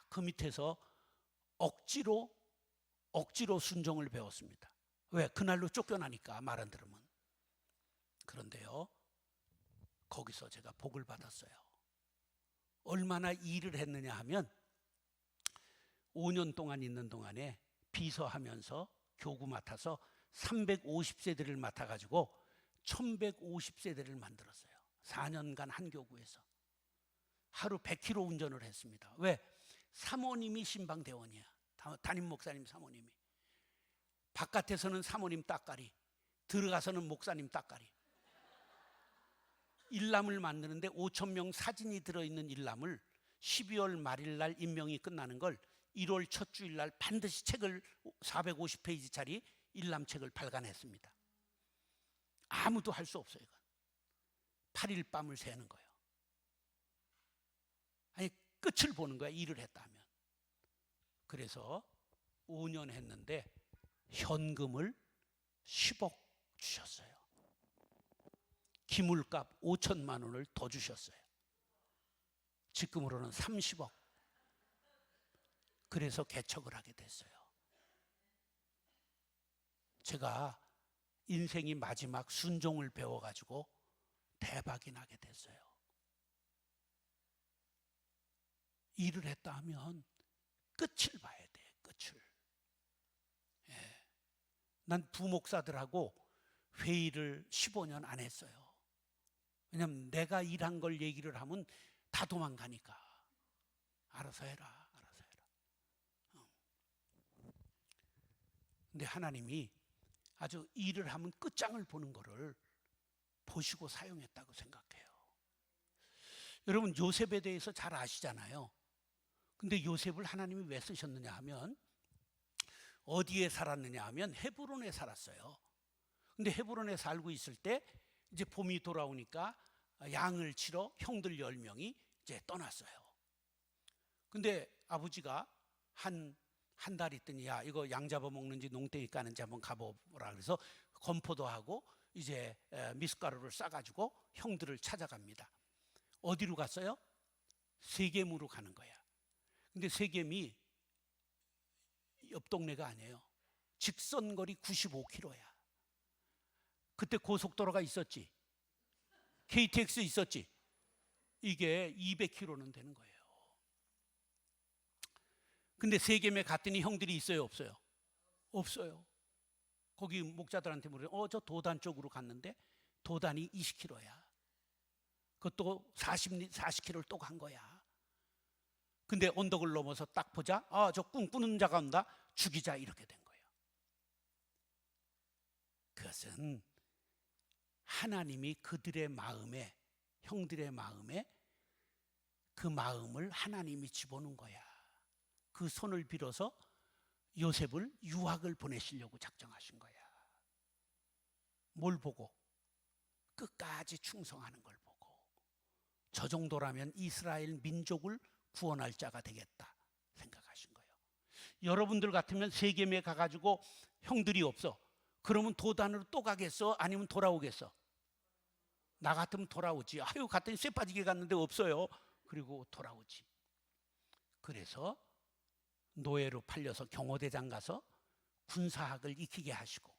그 밑에서 억지로 순종을 배웠습니다. 왜? 그날로 쫓겨나니까 말 안 들으면. 그런데요, 거기서 제가 복을 받았어요. 얼마나 일을 했느냐 하면 5년 동안 있는 동안에 비서하면서 교구 맡아서 350세대를 맡아가지고 1150세대를 만들었어요. 4년간 한 교구에서. 하루 100km 운전을 했습니다. 왜? 사모님이 신방대원이야. 담임 목사님 사모님이. 바깥에서는 사모님 따까리, 들어가서는 목사님 따까리. 일람을 만드는데 5,000명 사진이 들어있는 일람을 12월 말일 날 임명이 끝나는 걸 1월 첫 주일 날 반드시 책을 450페이지짜리 일람책을 발간했습니다. 아무도 할 수 없어요. 이건. 8일 밤을 새는 거예요. 아니 끝을 보는 거야. 일을 했다 하면. 그래서 5년 했는데 현금을 10억 주셨어요. 기물값 5천만 원을 더 주셨어요. 지금으로는 30억. 그래서 개척을 하게 됐어요. 제가 인생이 마지막 순종을 배워가지고 대박이 나게 됐어요. 일을 했다 하면 끝을 봐야 돼. 끝을. 난 부목사들하고 회의를 15년 안 했어요. 왜냐하면 내가 일한 걸 얘기를 하면 다 도망가니까. 알아서 해라, 알아서 해라. 근데 하나님이 아주 일을 하면 끝장을 보는 거를 보시고 사용했다고 생각해요. 여러분, 요셉에 대해서 잘 아시잖아요. 근데 요셉을 하나님이 왜 쓰셨느냐 하면, 어디에 살았느냐 하면 헤브론에 살았어요. 근데 헤브론에 살고 있을 때 이제 봄이 돌아오니까 양을 치러 형들 10명이 이제 떠났어요. 근데 아버지가 한 달 있더니, 야, 이거 양 잡아먹는지 농땡이 까는지 한번 가보라 그래서 건포도 하고 이제 미숫가루를 싸가지고 형들을 찾아갑니다. 어디로 갔어요? 세겜으로 가는 거야. 근데 세겜이 옆 동네가 아니에요. 직선거리 95km야. 그때 고속도로가 있었지, KTX 있었지. 이게 200km는 되는 거예요. 근데 세겜에 갔더니 형들이 있어요, 없어요? 없어요. 거기 목자들한테 물어요. 저 도단 쪽으로 갔는데 도단이 20km야. 그것도 40km를 또 간 거야. 근데 언덕을 넘어서 딱 보자, 저 꿈꾸는 자가 온다, 죽이자, 이렇게 된 거예요. 그것은 하나님이 그들의 마음에, 형들의 마음에 그 마음을 하나님이 집어넣은 거야. 그 손을 빌어서 요셉을 유학을 보내시려고 작정하신 거야. 뭘 보고? 끝까지 충성하는 걸 보고. 저 정도라면 이스라엘 민족을 구원할 자가 되겠다 생각하신 거예요. 여러분들 같으면 세겜에 가가지고 형들이 없어. 그러면 도단으로 또 가겠어? 아니면 돌아오겠어? 나 같으면 돌아오지. 아유, 갔더니 쇠 빠지게 갔는데 없어요. 그리고 돌아오지. 그래서 노예로 팔려서 경호대장 가서 군사학을 익히게 하시고,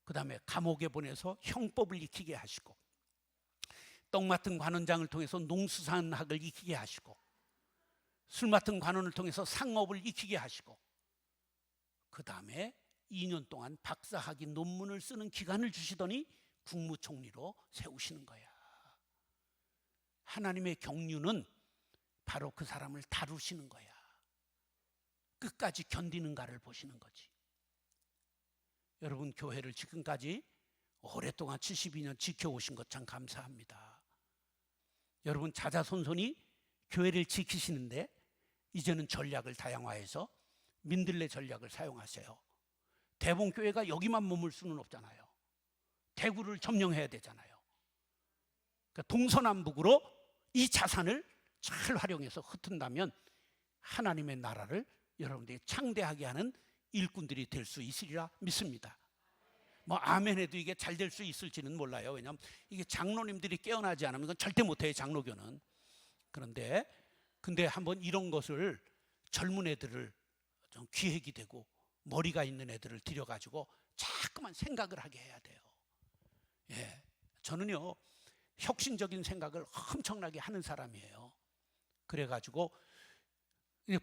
그 다음에 감옥에 보내서 형법을 익히게 하시고, 떡 맡은 관원장을 통해서 농수산학을 익히게 하시고, 술 맡은 관원을 통해서 상업을 익히게 하시고, 그 다음에 2년 동안 박사학위 논문을 쓰는 기간을 주시더니 국무총리로 세우시는 거야. 하나님의 경륜은 바로 그 사람을 다루시는 거야. 끝까지 견디는가를 보시는 거지. 여러분, 교회를 지금까지 오랫동안 72년 지켜오신 것 참 감사합니다. 여러분, 자자손손이 교회를 지키시는데 이제는 전략을 다양화해서 민들레 전략을 사용하세요. 대봉교회가 여기만 머물 수는 없잖아요. 대구를 점령해야 되잖아요. 그러니까 동서남북으로 이 자산을 잘 활용해서 흩은다면 하나님의 나라를 여러분들이 창대하게 하는 일꾼들이 될 수 있으리라 믿습니다. 뭐 아멘 해도 이게 잘 될 수 있을지는 몰라요. 왜냐하면 이게 장로님들이 깨어나지 않으면 이건 절대 못해요, 장로교는. 근데 한번 이런 것을, 젊은 애들을 좀 기획이 되고 머리가 있는 애들을 들여가지고 자꾸만 생각을 하게 해야 돼요. 예, 저는요 혁신적인 생각을 엄청나게 하는 사람이에요. 그래가지고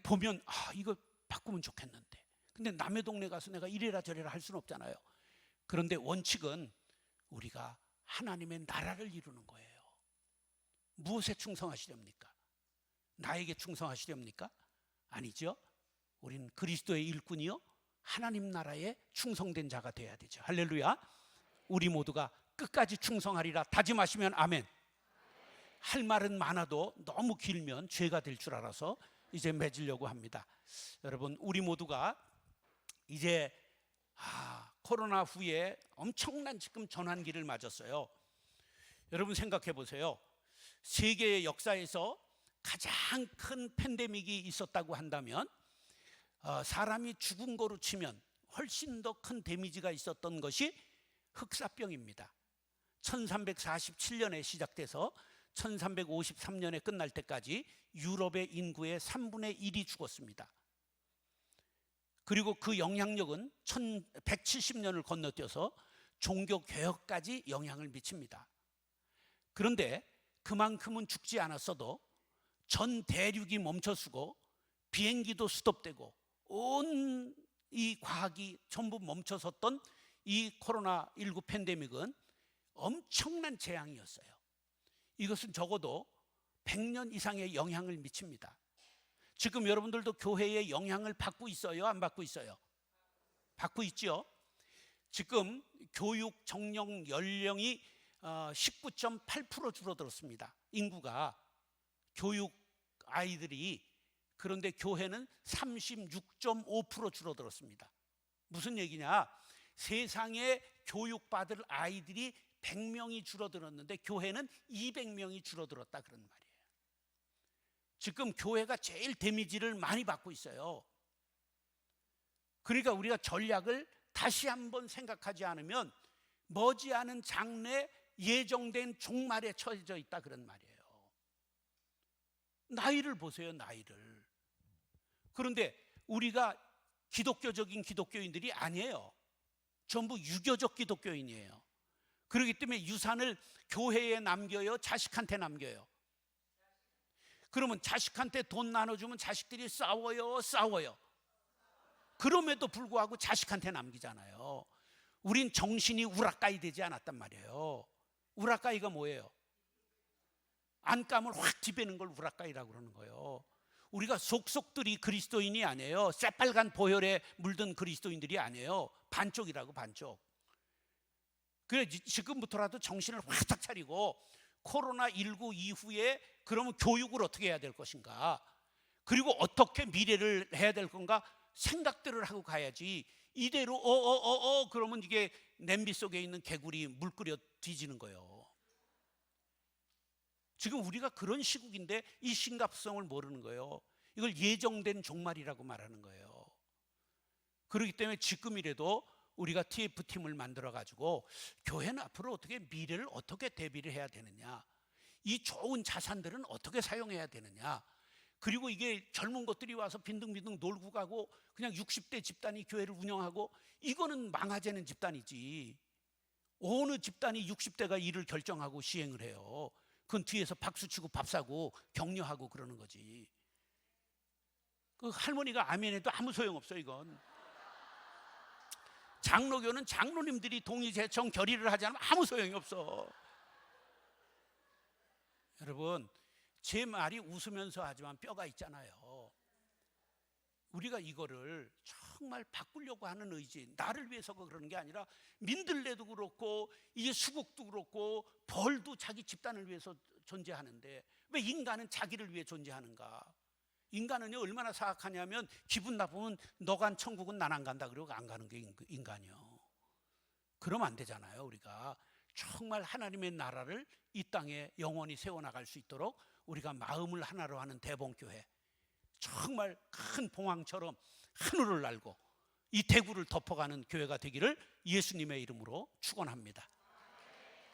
보면 이거 바꾸면 좋겠는데, 근데 남의 동네 가서 내가 이래라 저래라 할 수는 없잖아요. 그런데 원칙은 우리가 하나님의 나라를 이루는 거예요. 무엇에 충성하시렵니까? 나에게 충성하시렵니까? 아니죠. 우린 그리스도의 일꾼이요 하나님 나라에 충성된 자가 돼야 되죠. 할렐루야. 우리 모두가 끝까지 충성하리라 다짐하시면 아멘. 할 말은 많아도 너무 길면 죄가 될 줄 알아서 이제 맺으려고 합니다. 여러분, 우리 모두가 이제 코로나 후에 엄청난 지금 전환기를 맞았어요. 여러분 생각해 보세요. 세계의 역사에서 가장 큰 팬데믹이 있었다고 한다면 사람이 죽은 거로 치면 훨씬 더 큰 데미지가 있었던 것이 흑사병입니다. 1347년에 시작돼서 1353년에 끝날 때까지 유럽의 인구의 3분의 1이 죽었습니다. 그리고 그 영향력은 1170년을 건너뛰어서 종교개혁까지 영향을 미칩니다. 그런데 그만큼은 죽지 않았어도 전 대륙이 멈춰서고 비행기도 스톱되고 온 이 과학이 전부 멈춰섰던 이 코로나19 팬데믹은 엄청난 재앙이었어요. 이것은 적어도 100년 이상의 영향을 미칩니다. 지금 여러분들도 교회의 영향을 받고 있어요? 안 받고 있어요? 받고 있죠. 지금 교육 정령 연령이 19.8% 줄어들었습니다. 인구가, 교육 아이들이. 그런데 교회는 36.5% 줄어들었습니다. 무슨 얘기냐? 세상에 교육받을 아이들이 100명이 줄어들었는데 교회는 200명이 줄어들었다, 그런 말이에요. 지금 교회가 제일 데미지를 많이 받고 있어요. 그러니까 우리가 전략을 다시 한번 생각하지 않으면 머지않은 장래 예정된 종말에 처해져 있다, 그런 말이에요. 나이를 보세요, 나이를. 그런데 우리가 기독교적인 기독교인들이 아니에요. 전부 유교적 기독교인이에요. 그렇기 때문에 유산을 교회에 남겨요, 자식한테 남겨요? 그러면 자식한테 돈 나눠주면 자식들이 싸워요, 싸워요? 그럼에도 불구하고 자식한테 남기잖아요. 우린 정신이 우라카이 되지 않았단 말이에요. 우라카이가 뭐예요? 안감을 확 뒤베는 걸 우라카이라고 그러는 거예요. 우리가 속속들이 그리스도인이 아니에요. 새빨간 보혈에 물든 그리스도인들이 아니에요. 반쪽이라고, 반쪽. 그래, 지금부터라도 정신을 활짝 차리고 코로나19 이후에 그러면 교육을 어떻게 해야 될 것인가, 그리고 어떻게 미래를 해야 될 건가 생각들을 하고 가야지. 이대로 그러면 이게 냄비 속에 있는 개구리 물 끓여 뒤지는 거예요. 지금 우리가 그런 시국인데 이 심각성을 모르는 거예요. 이걸 예정된 종말이라고 말하는 거예요. 그렇기 때문에 지금이라도 우리가 TF팀을 만들어 가지고 교회는 앞으로 어떻게 미래를 어떻게 대비를 해야 되느냐, 이 좋은 자산들은 어떻게 사용해야 되느냐, 그리고 이게 젊은 것들이 와서 빈둥빈둥 놀고 가고 그냥 60대 집단이 교회를 운영하고, 이거는 망하자는 집단이지. 어느 집단이 60대가 일을 결정하고 시행을 해요? 그건 뒤에서 박수치고 밥 사고 격려하고 그러는 거지. 그 할머니가 아멘해도 아무 소용없어. 이건 장로교는 장로님들이 동의제청 결의를 하지 않으면 아무 소용이 없어. 여러분, 제 말이 웃으면서 하지만 뼈가 있잖아요. 우리가 이거를 정말 바꾸려고 하는 의지, 나를 위해서가 그러는 게 아니라 민들레도 그렇고 이게 수국도 그렇고 벌도 자기 집단을 위해서 존재하는데 왜 인간은 자기를 위해 존재하는가? 인간은요 얼마나 사악하냐면 기분 나쁘면 너 간 천국은 난 안 간다 그러고 안 가는 게 인간이요. 그러면 안 되잖아요. 우리가 정말 하나님의 나라를 이 땅에 영원히 세워나갈 수 있도록 우리가 마음을 하나로 하는 대봉교회, 정말 큰 봉황처럼 하늘을 날고 이 대구를 덮어가는 교회가 되기를 예수님의 이름으로 축원합니다.